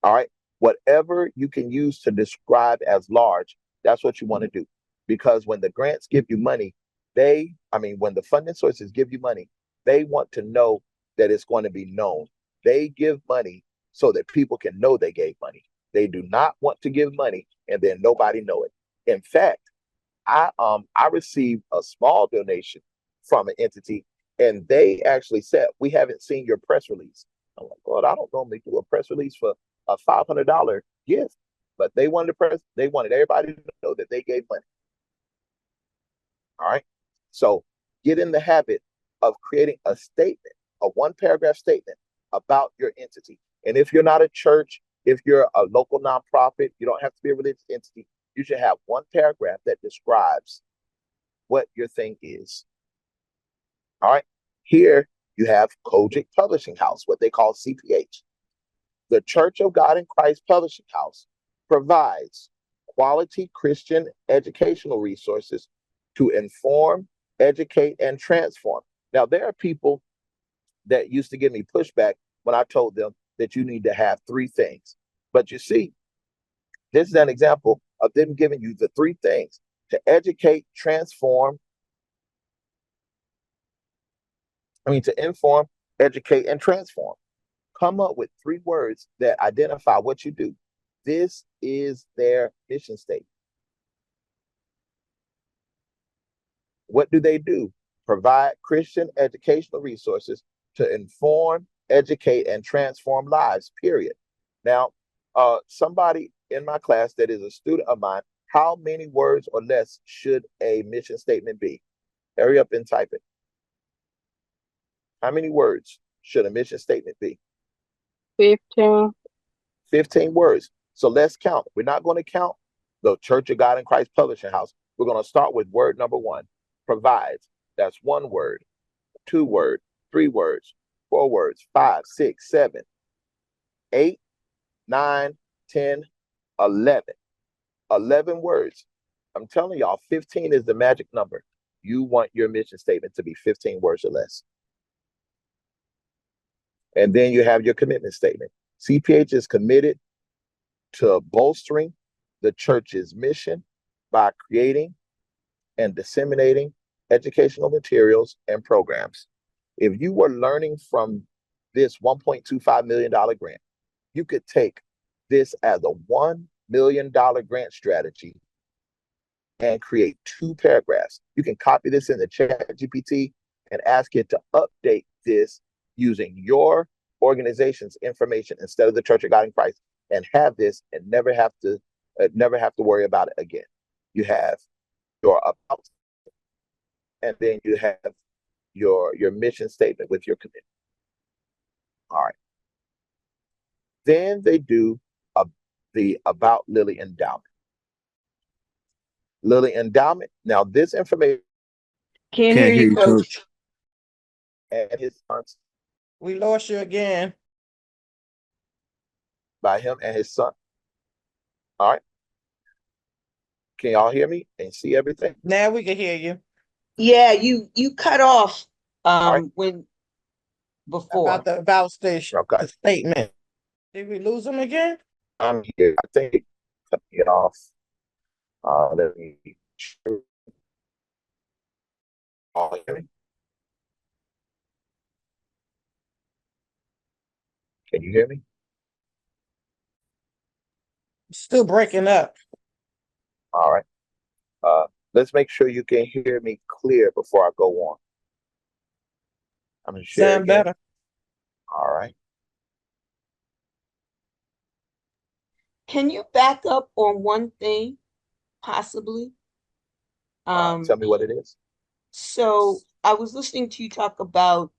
All right. Whatever you can use to describe as large, that's what you want to do. Because when the grants give you money, when the funding sources give you money, they want to know that it's going to be known. They give money so that people can know they gave money. They do not want to give money and then nobody know it. In fact, I received a small donation from an entity, and they actually said, "We haven't seen your press release." I'm like, "God, I don't normally do a press release for a $500 gift," but they wanted everybody to know that they gave money. All right. So get in the habit of creating a statement, a one-paragraph statement about your entity. And if you're not a church, if you're a local nonprofit, you don't have to be a religious entity. You should have one paragraph that describes what your thing is. All right. Here you have COGIC Publishing House, what they call CPH. The Church of God in Christ Publishing House provides quality Christian educational resources to inform, educate, and transform. Now, there are people that used to give me pushback when I told them that you need to have three things. But you see, this is an example of them giving you the three things: to educate, transform, to inform, educate, and transform. Come up with three words that identify what you do. This is their mission statement. What do they do? Provide Christian educational resources to inform, educate, and transform lives, period. Now, somebody in my class that is a student of mine, how many words or less should a mission statement be? Hurry up and type it. How many words should a mission statement be? 15. 15 words. So let's count. We're not going to count the Church of God in Christ Publishing House. We're going to start with word number one. provides. That's 1 word, 2 word, 3 words, 4 words, 5, 6, 7, 8, 9, 10, 11. 11 words. I'm telling y'all, 15 is the magic number. You want your mission statement to be 15 words or less. And then you have your commitment statement. CPH is committed to bolstering the church's mission by creating and disseminating educational materials and programs. If you were learning from this $1.25 million grant, you could take this as a $1 million grant strategy and create 2 paragraphs. You can copy this in the ChatGPT and ask it to update this using your organization's information instead of the Church of God in Christ, and have this and never have to worry about it again. You have your about, and then you have your mission statement with your commitment. All right. Then they do the About Lily Endowment. Lily Endowment. Now, this information. Can't hear you, Coach. And his sons. We lost you again. By him and his son. All right. Can y'all hear me and see everything? Now we can hear you. Yeah, you cut off right. when before. About the about station, Okay. the statement. Did we lose him again? I'm here. I think it cut me off. Let me all hear me? Can you hear me? Still breaking up. All right. Let's make sure you can hear me clear before I go on. I'm gonna share Sound again. better. All right. Can you back up on one thing, possibly? Tell me what it is. So I was listening to you talk about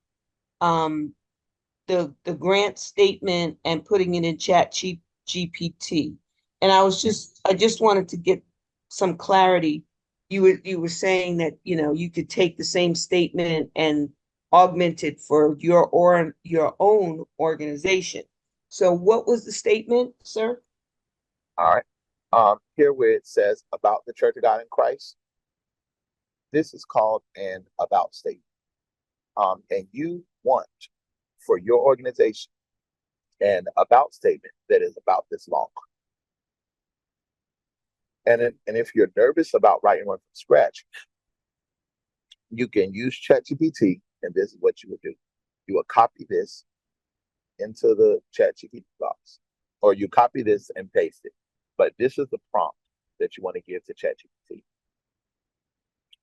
the grant statement and putting it in GPT. And I just wanted to get some clarity. You were saying that, you could take the same statement and augment it for your own organization. So what was the statement, sir? All right. Here where it says about the Church of God in Christ, this is called an about statement. And you want for your organization an about statement that is about this long. And if you're nervous about writing one from scratch, you can use ChatGPT, and this is what you would do. You would copy this into the ChatGPT box, or you copy this and paste it. But this is the prompt that you want to give to ChatGPT.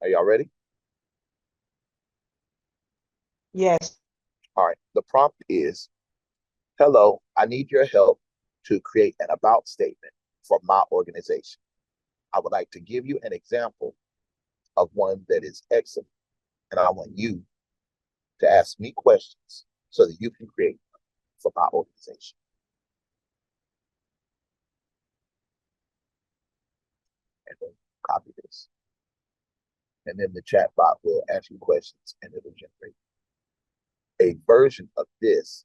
Are y'all ready? Yes. All right. The prompt is, hello, I need your help to create an about statement for my organization. I would like to give you an example of one that is excellent, and I want you to ask me questions so that you can create one for my organization. And then copy this. And then the chat bot will ask you questions, and it'll generate a version of this,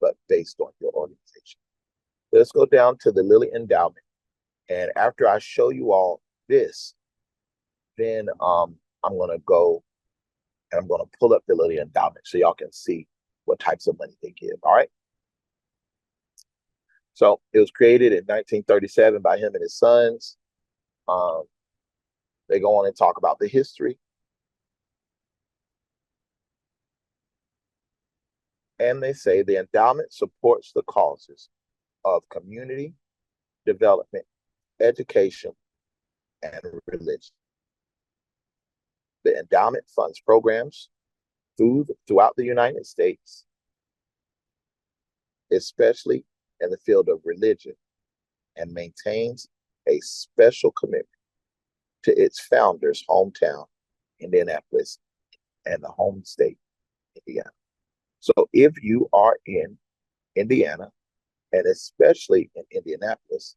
but based on your organization. Let's go down to the Lily Endowment. And after I show you all this, then I'm going to go and I'm going to pull up the Lily Endowment so y'all can see what types of money they give. All right. So it was created in 1937 by him and his sons. They go on and talk about the history. And they say the endowment supports the causes of community development, education, and religion. The endowment funds programs throughout the United States, especially in the field of religion, and maintains a special commitment to its founder's hometown, Indianapolis, and the home state, Indiana. So if you are in Indiana, and especially in Indianapolis,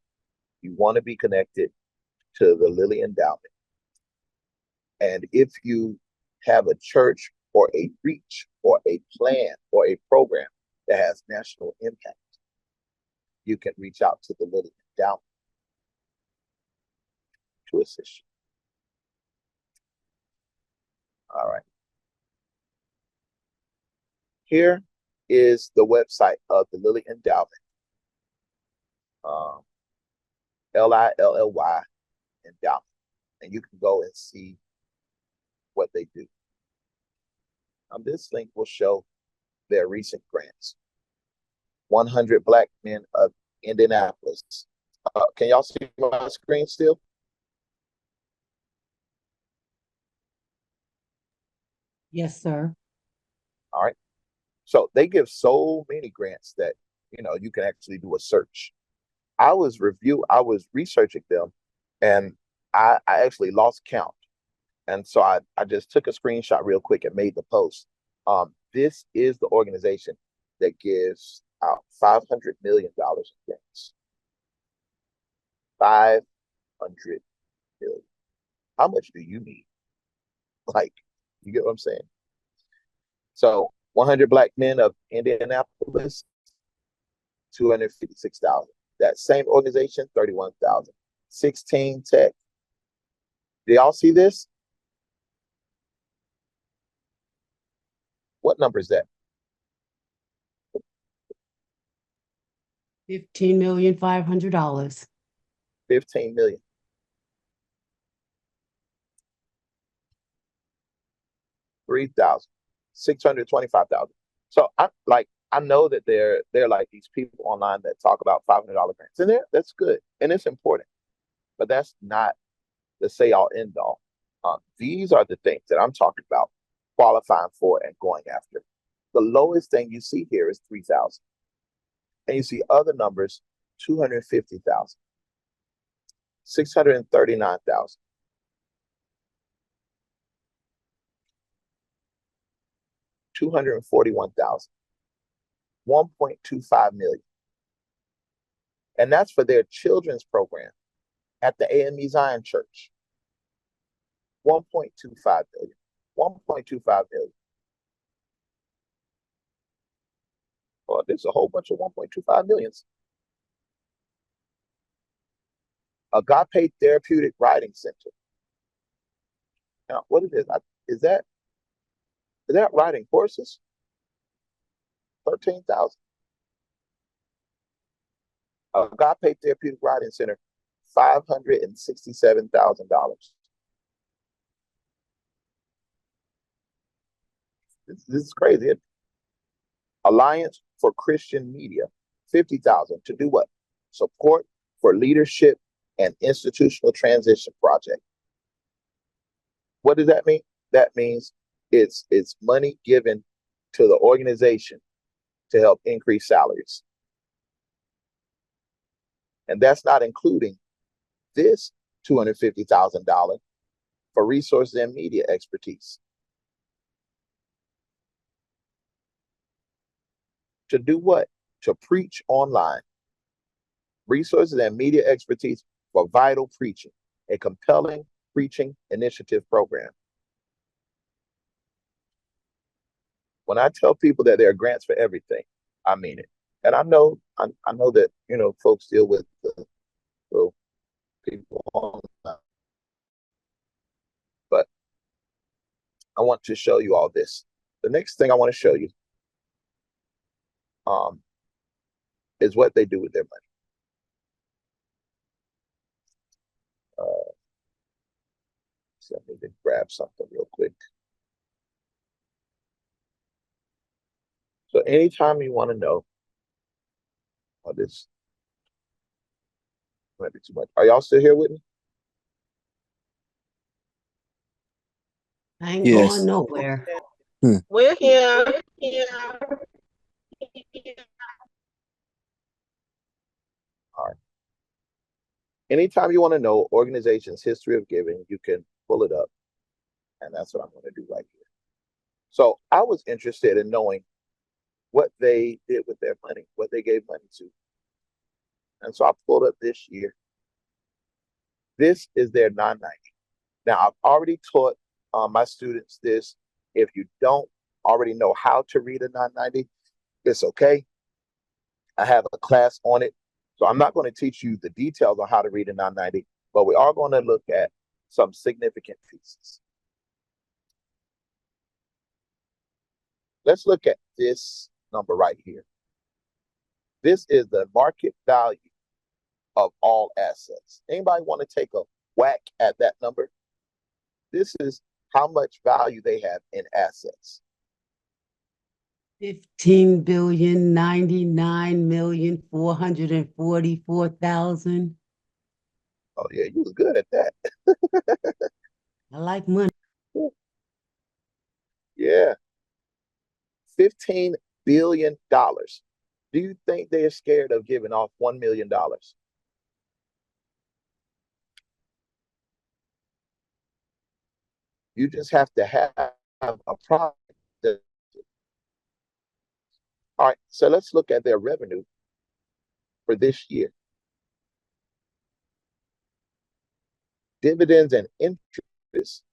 you want to be connected to the Lilly Endowment. And if you have a church or a reach or a plan or a program that has national impact, you can reach out to the Lilly Endowment to assist you. All right. Here is the website of the Lilly Endowment. Lilly Endowment. And you can go and see what they do. This link will show their recent grants. 100 Black men of Indianapolis. Can y'all see my screen still? Yes, sir. All right. So they give so many grants that, you can actually do a search. I was researching them, and I actually lost count. And so I just took a screenshot real quick and made the post. This is the organization that gives out $500 million in grants. 500 million. How much do you need? Like, you get what I'm saying? So 100 Black men of Indianapolis, 256,000. That same organization, 31,000. 16 Tech. Do y'all see this? What number is that? $15,500,000. 15 million. 3,000. 625,000. So I know that they're like these people online that talk about $500 grants, and that's good and it's important, but that's not the say all end all. These are the things that I'm talking about qualifying for and going after. The lowest thing you see here is 3,000, and you see other numbers: 250,000, 639,000. 241,000, 1.25 million. And that's for their children's program at the AME Zion Church. 1.25 million. 1.25 million. Well, there's a whole bunch of 1.25 millions. Agape Therapeutic Riding Center. Now, what it is that riding horses? 13,000. Agape Therapeutic Riding Center, $567,000. This is crazy. Alliance for Christian Media, 50,000 to do what? Support for leadership and institutional transition project. What does that mean? That means it's money given to the organization to help increase salaries. And that's not including this $250,000 for resources and media expertise. To do what? To preach online. Resources and media expertise for vital preaching, a compelling preaching initiative program. When I tell people that there are grants for everything, I mean it. And I know that, folks deal with the people online. But I want to show you all this. The next thing I want to show you is what they do with their money. So let me just grab something real quick. So anytime you want to know, this might be too much. Are y'all still here with me? I ain't Yes. going nowhere. We're here. All right. Anytime you want to know organization's history of giving, you can pull it up. And that's what I'm going to do right here. So I was interested in knowing what they did with their money, what they gave money to. And so I pulled up this year. This is their 990. Now, I've already taught my students this. If you don't already know how to read a 990, it's okay. I have a class on it. So I'm not going to teach you the details on how to read a 990, but we are going to look at some significant pieces. Let's look at this number right here. This is the market value of all assets. Anybody want to take a whack at that number? This is how much value they have in assets. 15,099,444,000. Oh yeah, you was good at that. I like money. Yeah. $15 billion. Do you think they're scared of giving off $1 million? You just have to have a product. All right, so let's look at their revenue for this year. Dividends and interest,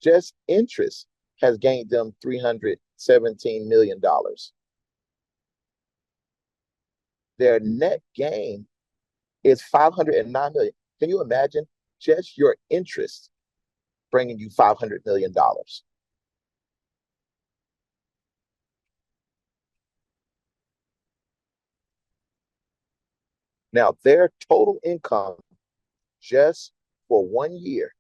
just interest has gained them $317 million. Their net gain is $509 million. Can you imagine just your interest bringing you $500 million? Now, their total income just for 1 year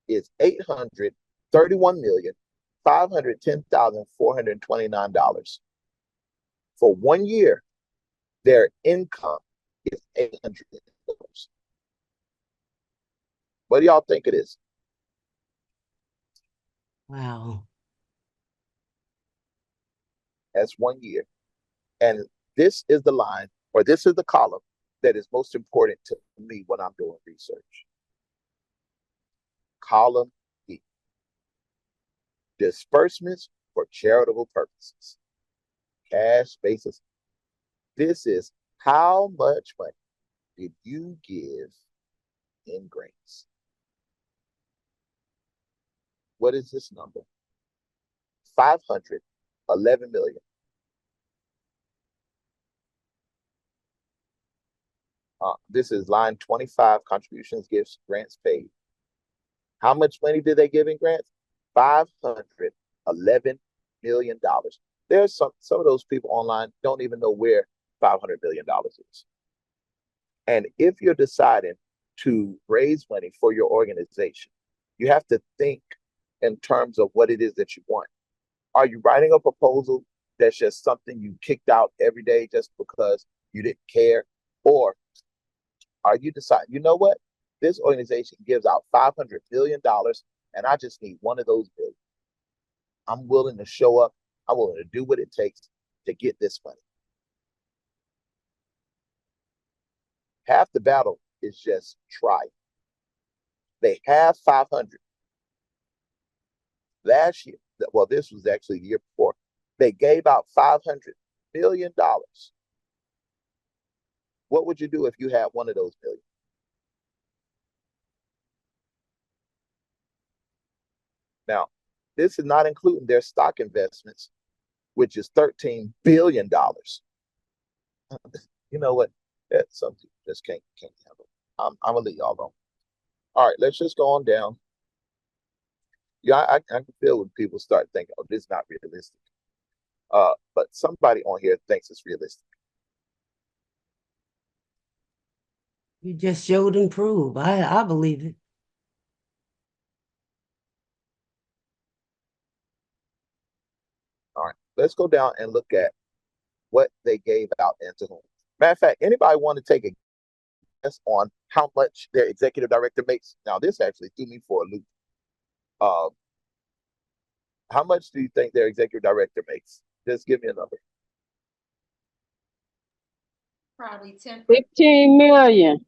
is $831,510,429. For 1 year, their income is $800 million. What do y'all think it is? Wow. That's 1 year. And this is the line, or this is the column that is most important to me when I'm doing research. Column E. Disbursements for charitable purposes. Cash basis. This is how much money did you give in grants? What is this number? 511 million. This is line 25, contributions, gifts, grants paid. How much money did they give in grants? $511 million. There's some of those people online don't even know where $500 million is. And if you're deciding to raise money for your organization, you have to think in terms of what it is that you want. Are you writing a proposal that's just something you kicked out every day just because you didn't care? Or are you deciding, you know what? This organization gives out $500 million and I just need one of those billion. I'm willing to show up. I'm willing to do what it takes to get this money. Half the battle is just try. They have 500. Last year, well, this was actually the year before, they gave out $500 billion. What would you do if you had one of those billion? Now, this is not including their stock investments, which is $13 billion. You know what? That's something just can't handle. I'm gonna leave y'all alone. All right, let's just go on down. Yeah, I can feel when people start thinking, oh, this is not realistic. But somebody on here thinks it's realistic. You just showed and proved. I believe it. All right, let's go down and look at what they gave out and to whom. Matter of fact, anybody want to take a guess on how much their executive director makes? Now, this actually threw me for a loop. How much do you think their executive director makes? Just give me a number. Probably 15 million.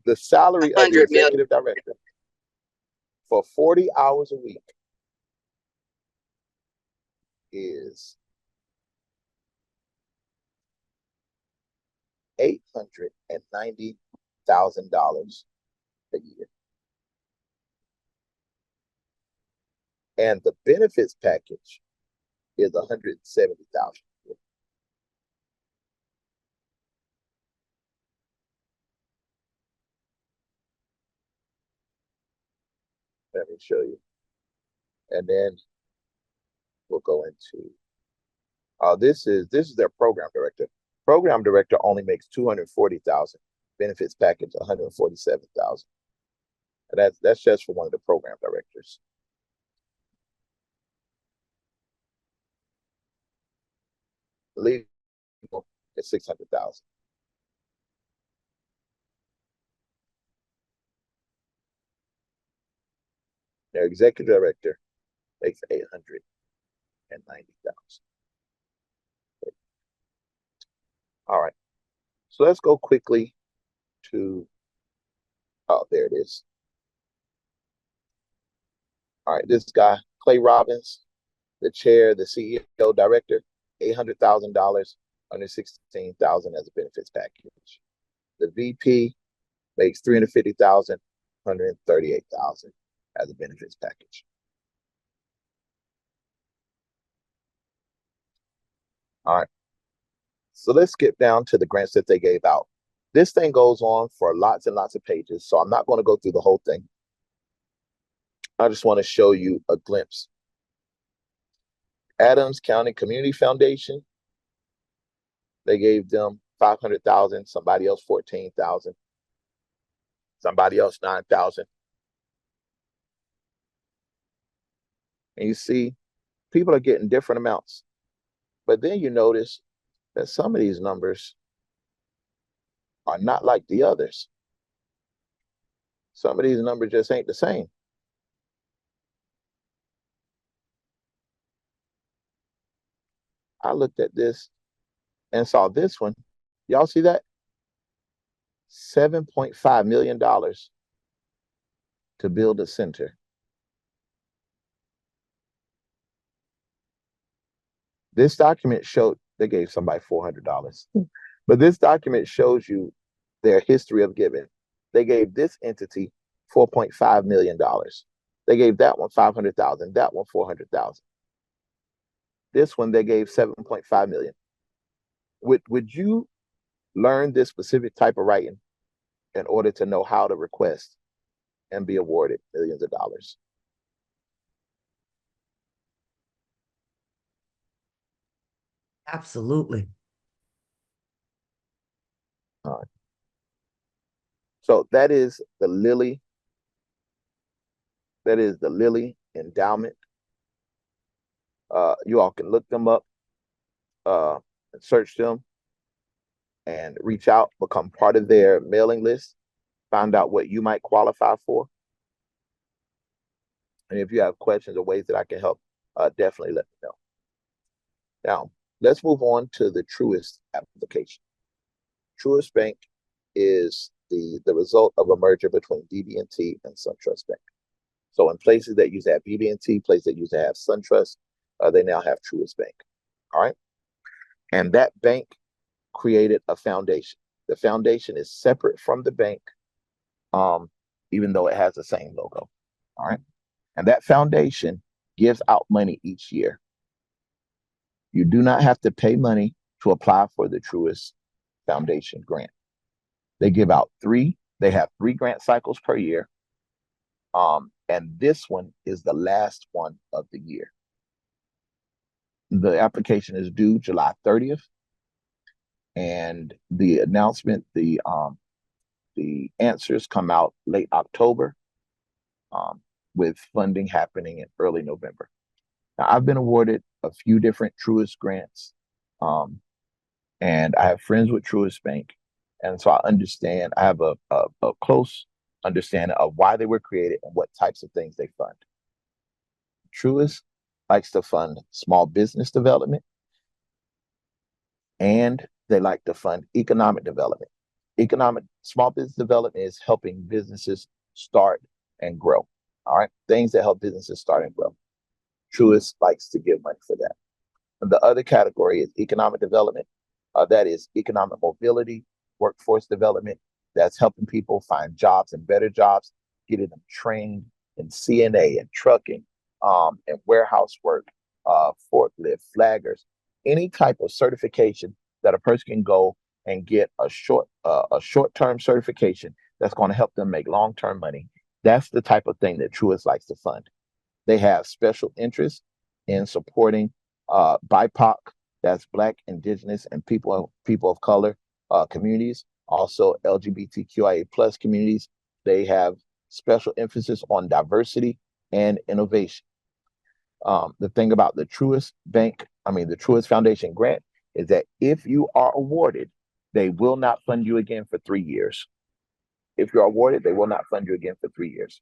The salary of the 100 million. executive director for 40 hours a week is $890,000. a year. And the benefits package is $170,000. Let me show you. And then we'll go into this is their program director. Program director only makes $240,000. Benefits package $147,000. And that's just for one of the program directors. Legal is $600,000. Their executive director makes $890,000. All right. So let's go quickly to, oh, there it is. All right, this guy, Clay Robbins, the chair, the CEO, director, $800,000, $116,000 as a benefits package. The VP makes $350,000, $138,000 as a benefits package. All right. So let's skip down to the grants that they gave out. This thing goes on for lots and lots of pages, so I'm not going to go through the whole thing. I just want to show you a glimpse. Adams County Community Foundation, they gave them $500,000, somebody else $14,000, somebody else $9,000. And you see, people are getting different amounts. But then you notice that some of these numbers are not like the others. Some of these numbers just ain't the same. I looked at this and saw this one. Y'all see that? $7.5 million to build a center. This document showed they gave somebody $400. But this document shows you their history of giving. They gave this entity $4.5 million. They gave that one $500,000, that one $400,000. This one they gave $7.5 million. Would you learn this specific type of writing in order to know how to request and be awarded millions of dollars? Absolutely. All right. So that is the Lilly. That is the Lilly Endowment. You all can look them up, search them, and reach out, become part of their mailing list, find out what you might qualify for. And if you have questions or ways that I can help, definitely let me know. Now, let's move on to the Truist application. Truist Bank is the result of a merger between BB&T and SunTrust Bank. So in places that used to have BB&T, places that used to have SunTrust, they now have Truist Bank. All right. And that bank created a foundation. The foundation is separate from the bank, even though it has the same logo. All right. And that foundation gives out money each year. You do not have to pay money to apply for the Truist Foundation grant. They give out they have 3 grant cycles per year. And this one is the last one of the year. The application is due July 30th. And the announcement, the answers come out late October, with funding happening in early November. Now, I've been awarded a few different Truist grants, and I have friends with Truist Bank. And so I understand, I have a close understanding of why they were created and what types of things they fund. Truist likes to fund small business development, and they like to fund economic development. Small business development is helping businesses start and grow. All right, things that help businesses start and grow. Truist likes to give money for that. And the other category is economic development. That is economic mobility, workforce development, that's helping people find jobs and better jobs, getting them trained in CNA and trucking, and warehouse work, forklift, flaggers, any type of certification that a person can go and get a short-term certification that's going to help them make long-term money. That's the type of thing that Truist likes to fund. They have special interest in supporting BIPOC, that's Black, Indigenous, and people of color communities, also LGBTQIA plus communities. They have special emphasis on diversity and innovation. The thing about the Truist the Truist Foundation grant is that if you are awarded, they will not fund you again for 3 years. If you're awarded, they will not fund you again for 3 years.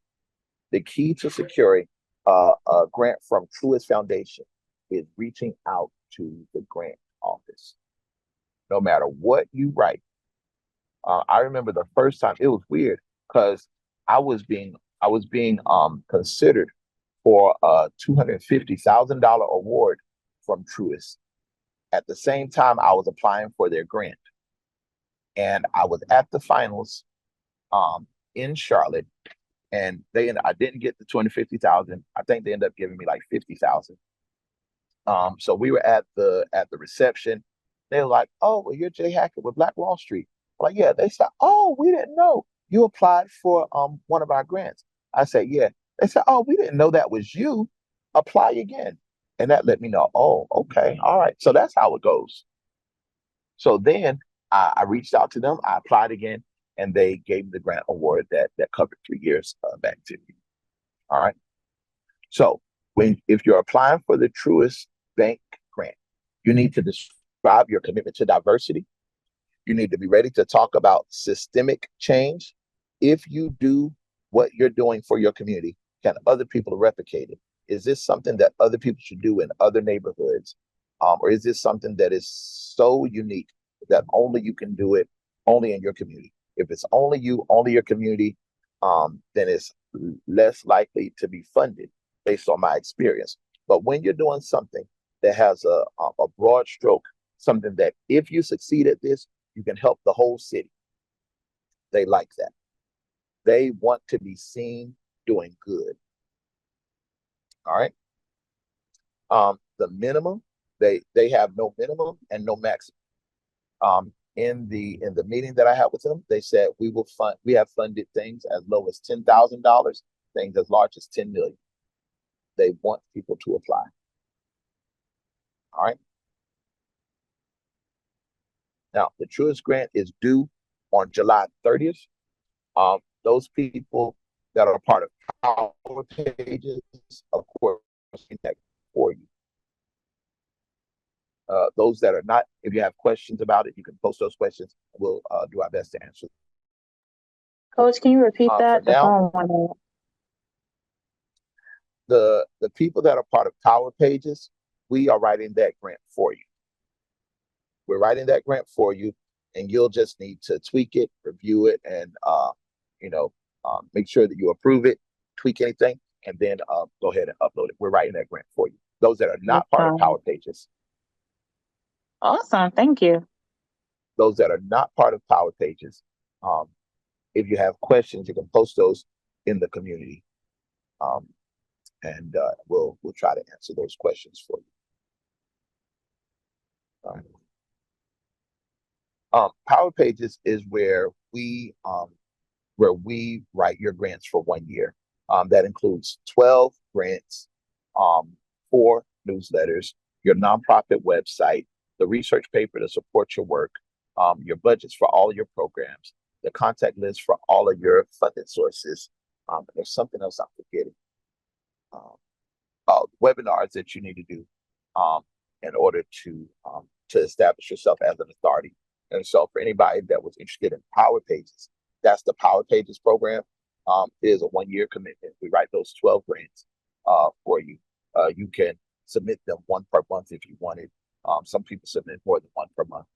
The key to securing a grant from Truist Foundation is reaching out to the grant office. No matter what you write. I remember the first time, it was weird because I was being considered for a $250,000 award from Truist. At the same time, I was applying for their grant, and I was at the finals in Charlotte, and I didn't get the 250,000. I think they ended up giving me like 50,000. So we were at the reception. They were like, "Oh, well, you're Jay Hackett with Black Wall Street." I'm like, yeah. They said, "Oh, we didn't know you applied for one of our grants." I said, "Yeah." They said, "Oh, we didn't know that was you. Apply again." And that let me know, oh, okay, all right. So that's how it goes. So then I reached out to them. I applied again, and they gave me the grant award that covered 3 years of activity. All right. So if you're applying for the Truist Bank grant, you need to describe your commitment to diversity. You need to be ready to talk about systemic change. If you do what you're doing for your community, can other people replicate it? Is this something that other people should do in other neighborhoods? Or is this something that is so unique that only you can do it only in your community? If it's only you, only your community, then it's less likely to be funded based on my experience. But when you're doing something that has a broad stroke, something that if you succeed at this, you can help the whole city, they like that. They want to be seen doing good. All right. The minimum, they have no minimum and no maximum. In the meeting that I had with them, they said we have funded things as low as $10,000, things as large as 10 million. They want people to apply. All right. Now, the Truist grant is due on July 30th. Those people that are part of Power Pages, of course, that for you. Those that are not, if you have questions about it, you can post those questions. We'll do our best to answer. Coach, can you repeat that? The people that are part of Power Pages, we are writing that grant for you. We're writing that grant for you, and you'll just need to tweak it, review it, and make sure that you approve it, tweak anything, and then go ahead and upload it. We're writing that grant for you. Those that are not part of Power Pages. Awesome. Thank you. Those that are not part of Power Pages, if you have questions, you can post those in the community, and we'll try to answer those questions for you. All right. Power Pages is where we write your grants for 1 year. That includes 12 grants, 4 newsletters, your nonprofit website, the research paper to support your work, your budgets for all of your programs, the contact list for all of your funding sources. There's something else I'm forgetting. Webinars that you need to do in order to establish yourself as an authority. And so for anybody that was interested in Power Pages, that's the Power Pages program. It is a 1-year commitment. We write those 12 grants for you. You can submit them 1 per month if you wanted. Some people submit more than 1 per month.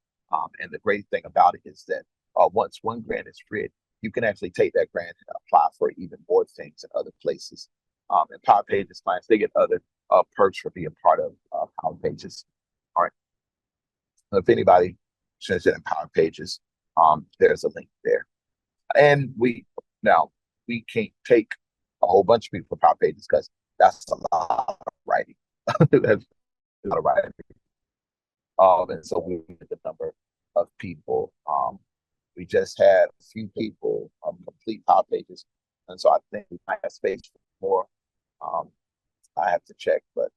And the great thing about it is that once one grant is written, you can actually take that grant and apply for even more things in other places. And Power Pages clients, they get other perks for being part of Power Pages. All right. If anybody is interested in Power Pages, there's a link there. And we can't take a whole bunch of people for Power Pages because that's a lot of writing. That's a lot of writing. And so we did the number of people. We just had a few people complete Power Pages, and so I think we might have space for more. Um, I have to check, but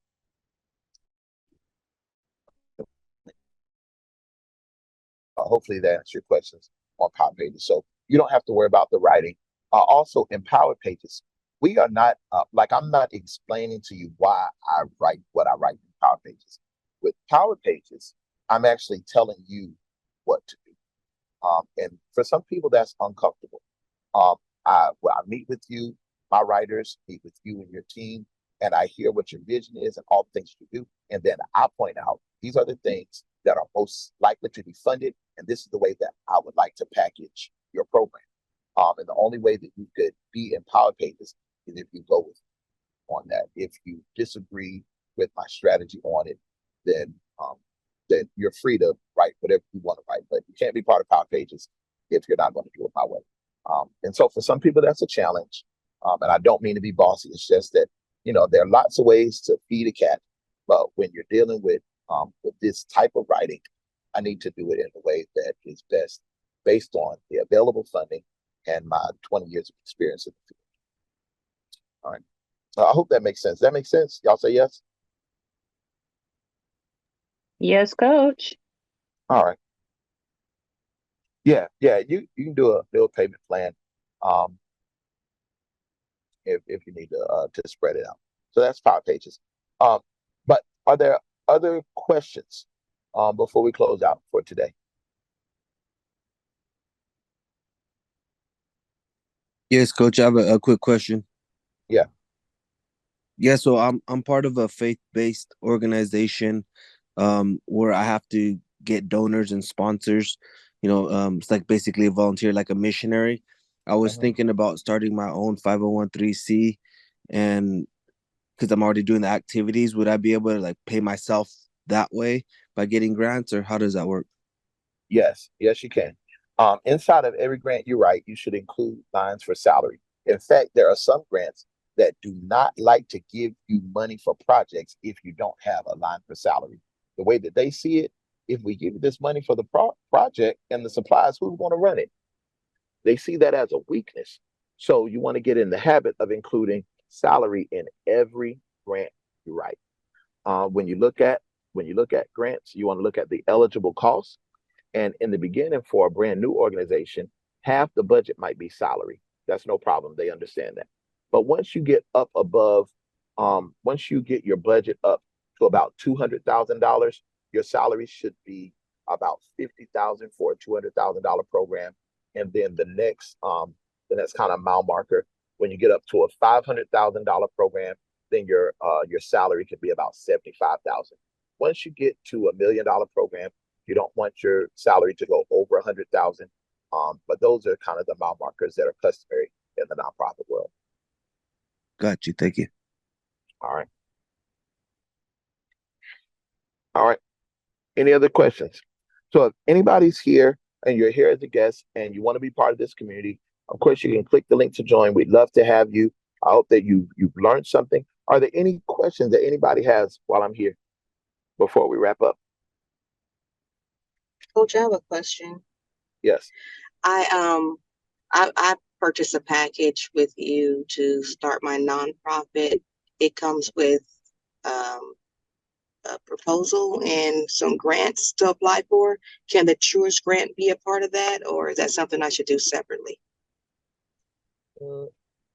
hopefully that answers your questions on Power Pages. So you don't have to worry about the writing. Also, in Power Pages, we are not like I'm not explaining to you why I write what I write in Power Pages. With Power Pages, I'm actually telling you what to do. And for some people, that's uncomfortable. I meet with you, my writers meet with you and your team, and I hear what your vision is and all the things you do. And then I point out these are the things that are most likely to be funded, and this is the way that I would like to package your program. And the only way that you could be in Power Pages is if you go with on that. If you disagree with my strategy on it, then then you're free to write whatever you want to write, but you can't be part of Power Pages if you're not going to do it my way. And so for some people, that's a challenge. And I don't mean to be bossy. It's just that, there are lots of ways to feed a cat. But when you're dealing with this type of writing, I need to do it in a way that is best based on the available funding and my 20 years of experience in the field. All right. I hope that makes sense. Does that make sense? Y'all say yes? Yes, coach. All right. Yeah, you can do a bill payment plan if you need to spread it out. So that's Power Pages. Um, but are there other questions before we close out for today? Yes, coach, I have a quick question. Yeah. Yeah, so I'm part of a faith-based organization where I have to get donors and sponsors. It's like basically a volunteer, like a missionary. I was thinking about starting my own 501(c), and because I'm already doing the activities, would I be able to like pay myself that way by getting grants, or how does that work? Yes, you can. Inside of every grant you write, you should include lines for salary. In fact, there are some grants that do not like to give you money for projects if you don't have a line for salary. The way that they see it, if we give you this money for the project and the supplies, who's going to run it? They see that as a weakness. So you want to get in the habit of including salary in every grant you write. When you look at grants, you want to look at the eligible costs. And in the beginning, for a brand new organization, half the budget might be salary. That's no problem. They understand that. But once you get up above, once you get your budget up to about $200,000, your salary should be about $50,000 for a $200,000 program. And then the next kind of mile marker, when you get up to a $500,000 program, then your salary can be about $75,000. Once you get to $1 million program, you don't want your salary to go over 100,000. But those are kind of the mile markers that are customary in the nonprofit world. Got you. Thank you. All right. All right. Any other questions? So if anybody's here and you're here as a guest and you want to be part of this community, of course, you can click the link to join. We'd love to have you. I hope that you've learned something. Are there any questions that anybody has while I'm here before we wrap up? Coach, I have a question. Yes. I purchased a package with you to start my nonprofit. It comes with a proposal and some grants to apply for. Can the Truist grant be a part of that, or is that something I should do separately?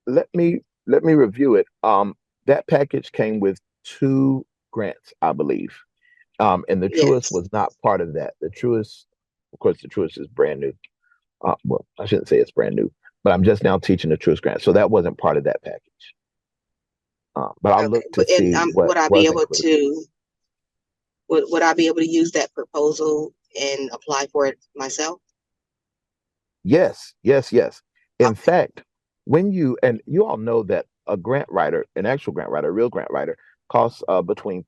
Let me review it. That package came with 2 grants, I believe. And the Truist was not part of that. The Truist, of course, the Truist is brand new. Well, I shouldn't say it's brand new, but I'm just now teaching the Truist grant, so that wasn't part of that package. But I'll look to see what would I was be able included. to would I be able to use that proposal and apply for it myself? Yes. In fact, when you all know that a grant writer, an actual grant writer, a real grant writer, costs between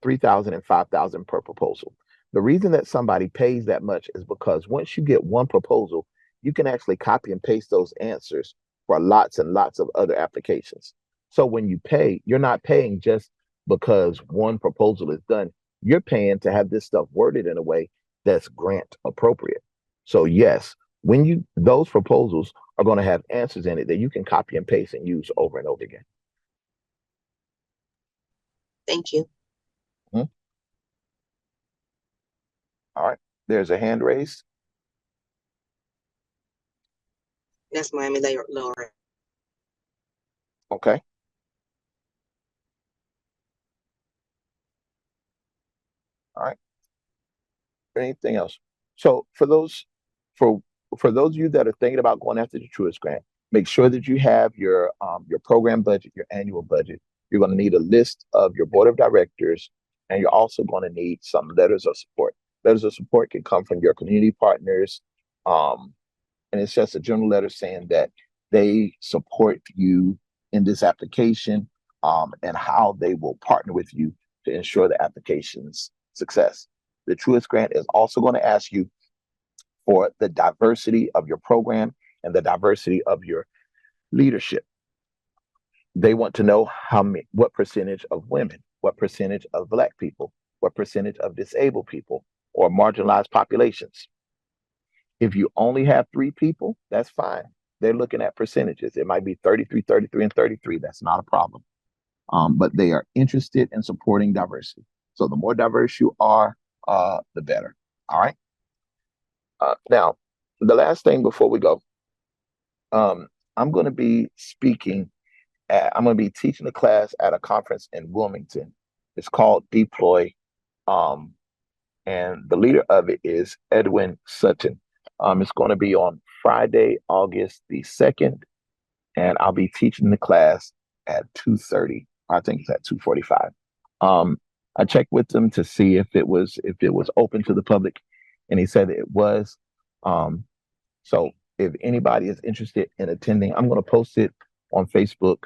3,000 and 5,000 per proposal. The reason that somebody pays that much is because once you get one proposal, you can actually copy and paste those answers for lots and lots of other applications. So when you pay, you're not paying just because one proposal is done. You're paying to have this stuff worded in a way that's grant appropriate. So yes, when you those proposals are going to have answers in it that you can copy and paste and use over and over again. Thank you. Hmm? All right. There's a hand raised. That's Miami Laura. Okay. All right. Anything else? So for for those of you that are thinking about going after the Truist grant, make sure that you have your program budget, your annual budget. You're going to need a list of your board of directors, and you're also going to need some letters of support. Letters of support can come from your community partners, and it's just a general letter saying that they support you in this application, and how they will partner with you to ensure the application's success. The Truist Grant is also going to ask you for the diversity of your program and the diversity of your leadership. They want to know what percentage of women, what percentage of Black people, what percentage of disabled people or marginalized populations. If you only have 3 people, that's fine. They're looking at percentages. It might be 33, 33, and 33. That's not a problem. But they are interested in supporting diversity. So the more diverse you are, the better. All right. Now, the last thing before we go, I'm going to be I'm going to be teaching a class at a conference in Wilmington. It's called Deploy. And the leader of it is Edwin Sutton. It's going to be on Friday, August the 2nd, and I'll be teaching the class at 2:30. I think it's at 2:45. I checked with them to see if it was open to the public, and he said it was. So if anybody is interested in attending, I'm going to post it on Facebook,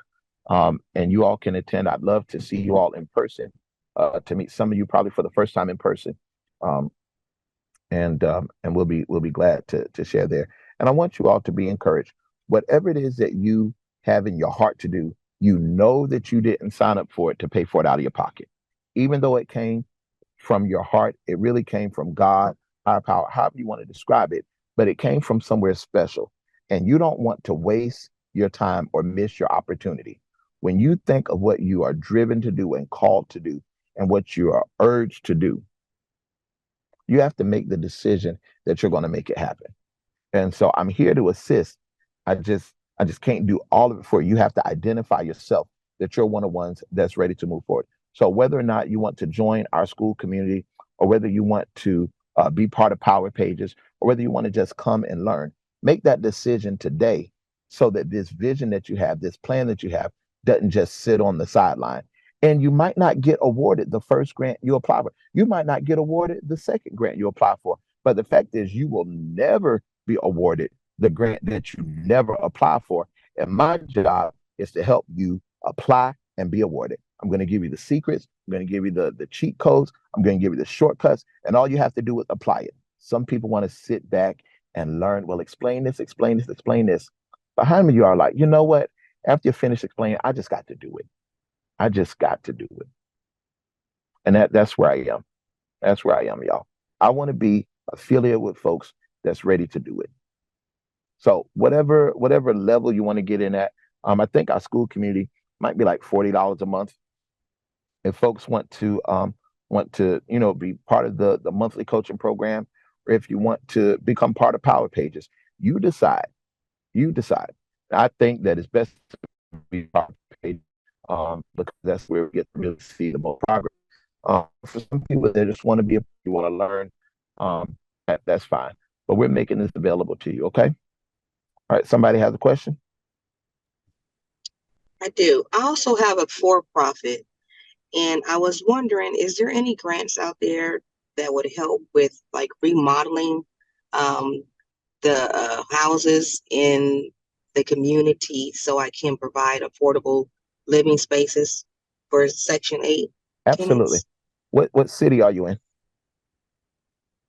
and you all can attend. I'd love to see you all in person, to meet some of you probably for the first time in person. And we'll be glad to share there. And I want you all to be encouraged. Whatever it is that you have in your heart to do, you know that you didn't sign up for it to pay for it out of your pocket. Even though it came from your heart, it really came from God, higher power, however you want to describe it, but it came from somewhere special. And you don't want to waste your time or miss your opportunity. When you think of what you are driven to do and called to do and what you are urged to do, you have to make the decision that you're going to make it happen. And so I'm here to assist. I just can't do all of it for you. You have to identify yourself that you're one of the ones that's ready to move forward. So whether or not you want to join our school community, or whether you want to be part of Power Pages, or whether you want to just come and learn, make that decision today so that this vision that you have, this plan that you have, doesn't just sit on the sideline. And you might not get awarded the first grant you apply for. You might not get awarded the second grant you apply for. But the fact is, you will never be awarded the grant that you never apply for. And my job is to help you apply and be awarded. I'm going to give you the secrets. I'm going to give you the cheat codes. I'm going to give you the shortcuts. And all you have to do is apply it. Some people want to sit back and learn, well, explain this, explain this, explain this. Behind me, you are like, you know what? After you finish explaining, I just got to do it. I just got to do it. And that's where I am. That's where I am, y'all. I want to be affiliated with folks that's ready to do it. So whatever level you want to get in at, I think our school community might be like $40 a month. If folks want to be part of the monthly coaching program, or if you want to become part of Power Pages, you decide. You decide. I think that it's best to be part of Pages, because that's where we get to really see the most progress. For some people, they just want to you want to learn, that's fine. But we're making this available to you, okay? All right, somebody has a question? I do. I also have a for-profit, and I was wondering, is there any grants out there that would help with like remodeling the houses in the community so I can provide affordable living spaces for Section 8 Absolutely. tenants? What city are you in?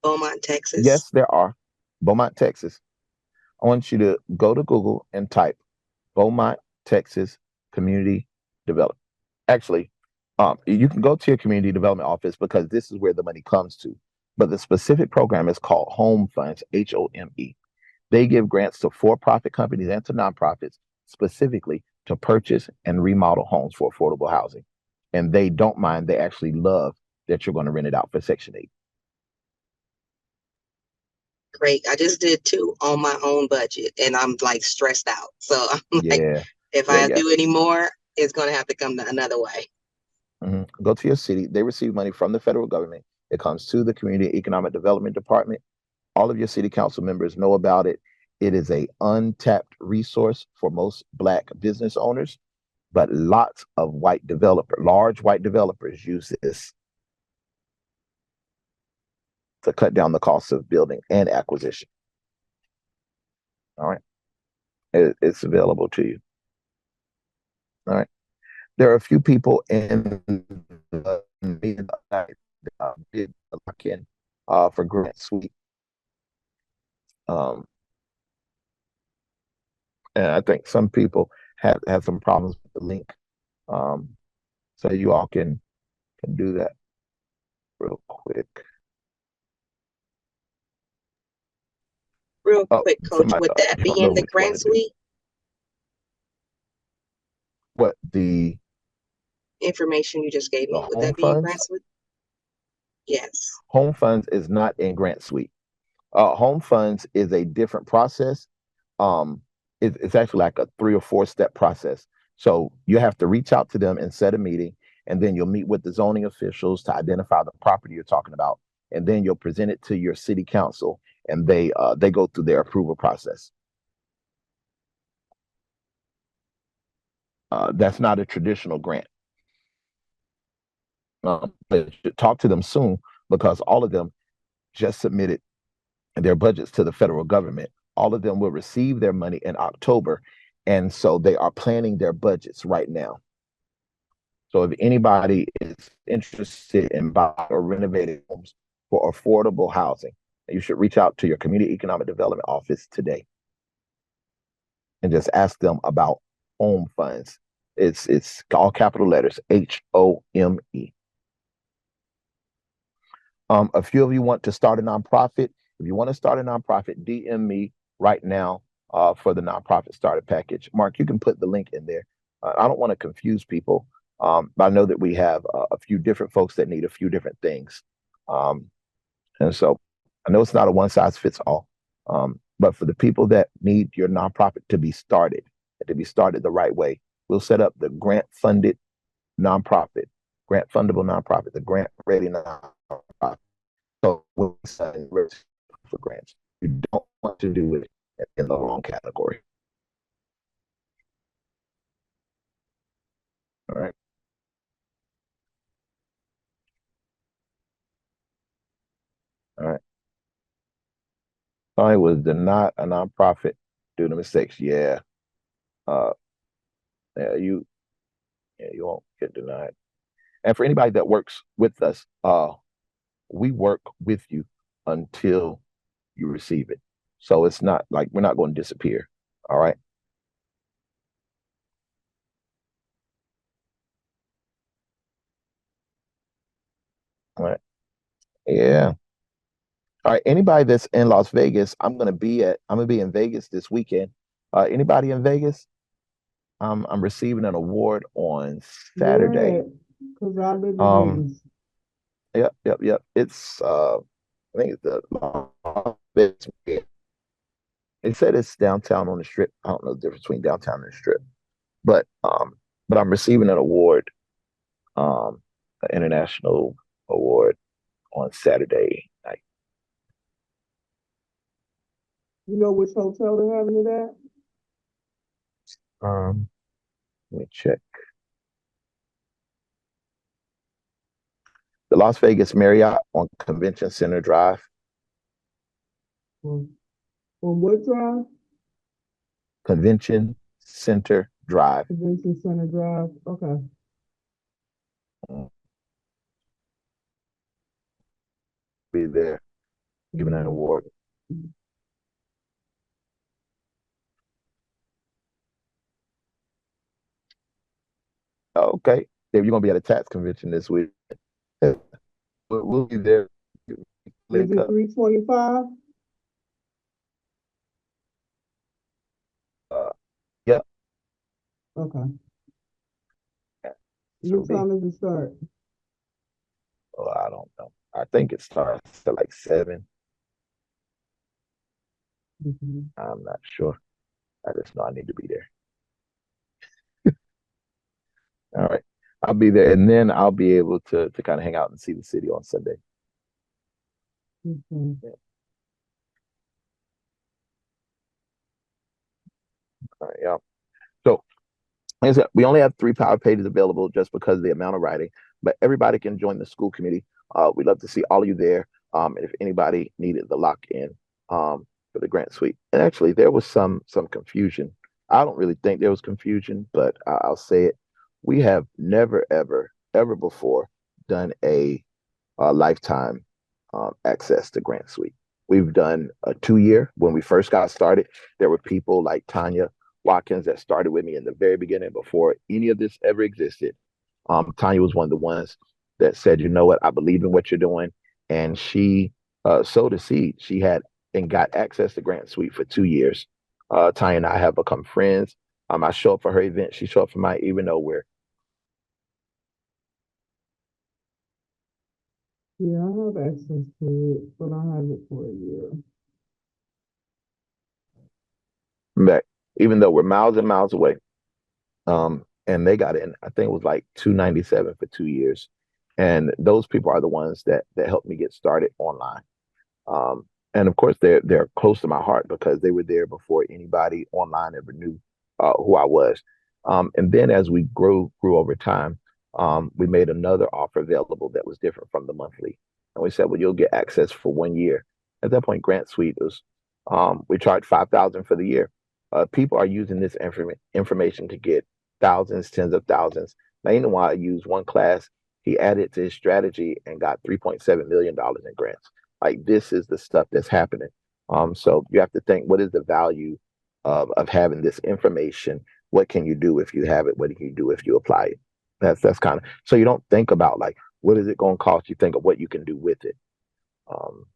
Beaumont, Texas. Yes, there are. Beaumont, Texas. I want you to go to Google and type Beaumont, Texas Community Development. Actually, you can go to your community development office because this is where the money comes to. But the specific program is called Home Funds, HOME. They give grants to for-profit companies and to nonprofits specifically to purchase and remodel homes for affordable housing. And they don't mind, they actually love that you're going to rent it out for Section 8. Great. I just did 2 on my own budget and I'm like stressed out. So I'm like, Yeah, if I do any more, it's going to have to come another way. Go to your city. They receive money from the federal government. It comes to the Community Economic Development Department. All of your city council members know about it. It is a untapped resource for most Black business owners, but lots of large white developers use this to cut down the cost of building and acquisition. All right. It's available to you. All right. There are a few people in the did lock in for Grant Suite. And I think some people have some problems with the link. So you all can do that real quick. Real quick, Coach, would that be in the Grant Suite? What, the information you just gave me, would that be in Grant Suite? Yes. Home Funds is not in Grant Suite. Home Funds is a different process. It's actually like a 3 or 4 step process. So you have to reach out to them and set a meeting, and then you'll meet with the zoning officials to identify the property you're talking about, and then you'll present it to your city council, and they go through their approval process. That's not a traditional grant. But you should talk to them soon because all of them just submitted their budgets to the federal government. All of them will receive their money in October. And so they are planning their budgets right now. So if anybody is interested in buying or renovating homes for affordable housing, you should reach out to your Community Economic Development Office today and just ask them about Home Funds. It's all capital letters, HOME. A few of you want to start a nonprofit. If you want to start a nonprofit, DM me right now for the nonprofit starter package. Mark, you can put the link in there. I don't want to confuse people, but I know that we have a few different folks that need a few different things. And so I know it's not a one size fits all, but for the people that need your nonprofit to be started the right way, we'll set up the grant funded nonprofit, grant fundable nonprofit, the grant ready nonprofit. So when we sign for grants, you don't want to do it in the wrong category. All right. All right. I was denied a nonprofit due to mistakes. Yeah. You won't get denied. And for anybody that works with us, we work with you until you receive it. So it's not like we're not going to disappear. All right. All right. Yeah. All right. Anybody that's in Las Vegas, I'm gonna be in Vegas this weekend. Anybody in Vegas? I'm receiving an award on Saturday. Because I live in Vegas. Yep. It's I think it's the Las Vegas. They said it's downtown on the strip. I don't know the difference between downtown and the strip. But I'm receiving an award, an international award on Saturday night. You know which hotel they're having it at? Let me check. The Las Vegas Marriott on Convention Center Drive. On what drive? Convention Center Drive. Convention Center Drive. Okay. Be there, giving an award. Okay. If you're gonna be at a tax convention this week, we'll be there. Is Link it up. 325? Yeah. Okay. So What time does it start? oh, I don't know. I think it starts at like 7. Mhm. I'm not sure. I just know I need to be there. All right. I'll be there, and then I'll be able to kind of hang out and see the city on Sunday. Mhm. All right, yeah. So like I said, we only have 3 power pages available just because of the amount of writing, but everybody can join the school committee. We'd love to see all of you there. And if anybody needed the lock in for the grant suite, and actually there was some confusion. I don't really think there was confusion, but I'll say it. We have never ever before done a lifetime access to Grant Suite. We've done a 2 year. When we first got started, there were people like Tanya Watkins that started with me in the very beginning before any of this ever existed. Tanya was one of the ones that said, you know what, I believe in what you're doing. And she sowed a seed. She had and got access to Grant Suite for 2 years. Tanya and I have become friends. I show up for her event. She show up for mine, even though we're Yeah, I have access to it, but I have it for a year. back, even though we're miles and miles away. And they got in, I think it was like 297 for 2 years. And those people are the ones that helped me get started online. And of course, they're close to my heart because they were there before anybody online ever knew who I was. And then as we grew over time, we made another offer available that was different from the monthly. And we said, well, you'll get access for 1 year. At that point, Grant Suite was we charged 5,000 for the year. People are using this information to get thousands, tens of thousands. Now, you know why I used one class. He added to his strategy and got $3.7 million in grants. Like this is the stuff that's happening. So you have to think, what is the value of having this information? What can you do if you have it? What can you do if you apply it? That's kind of so you don't think about like what is it going to cost? You think of what you can do with it. Um,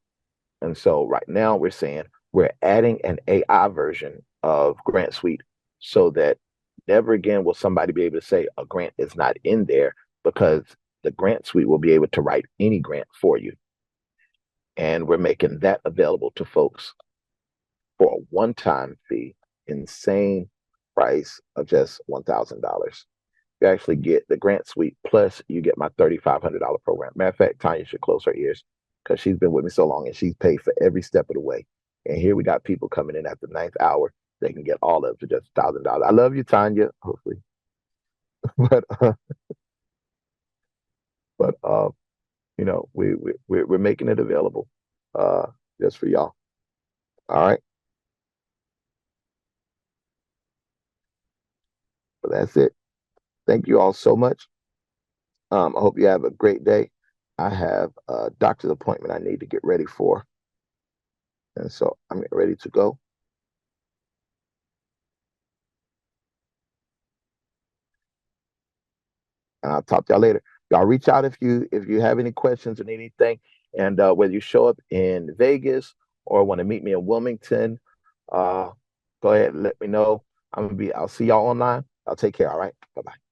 and so right now we're saying we're adding an AI version of Grant Suite so that never again will somebody be able to say a grant is not in there because the Grant Suite will be able to write any grant for you. And we're making that available to folks for a one-time fee, insane price of just $1,000. You actually get the Grant Suite plus you get my $3,500 program. Matter of fact, Tanya should close her ears because she's been with me so long and she's paid for every step of the way. And here we got people coming in at the 9th hour. They can get all of it for just $1,000. I love you, Tanya. Hopefully, but but you know we're making it available just for y'all. All right. But that's it. Thank you all so much. I hope you have a great day. I have a doctor's appointment I need to get ready for. And so I'm ready to go. And I'll talk to y'all later. Y'all reach out if you have any questions or need anything. And whether you show up in Vegas or want to meet me in Wilmington, go ahead and let me know. I'll see y'all online. I'll take care. All right. Bye-bye.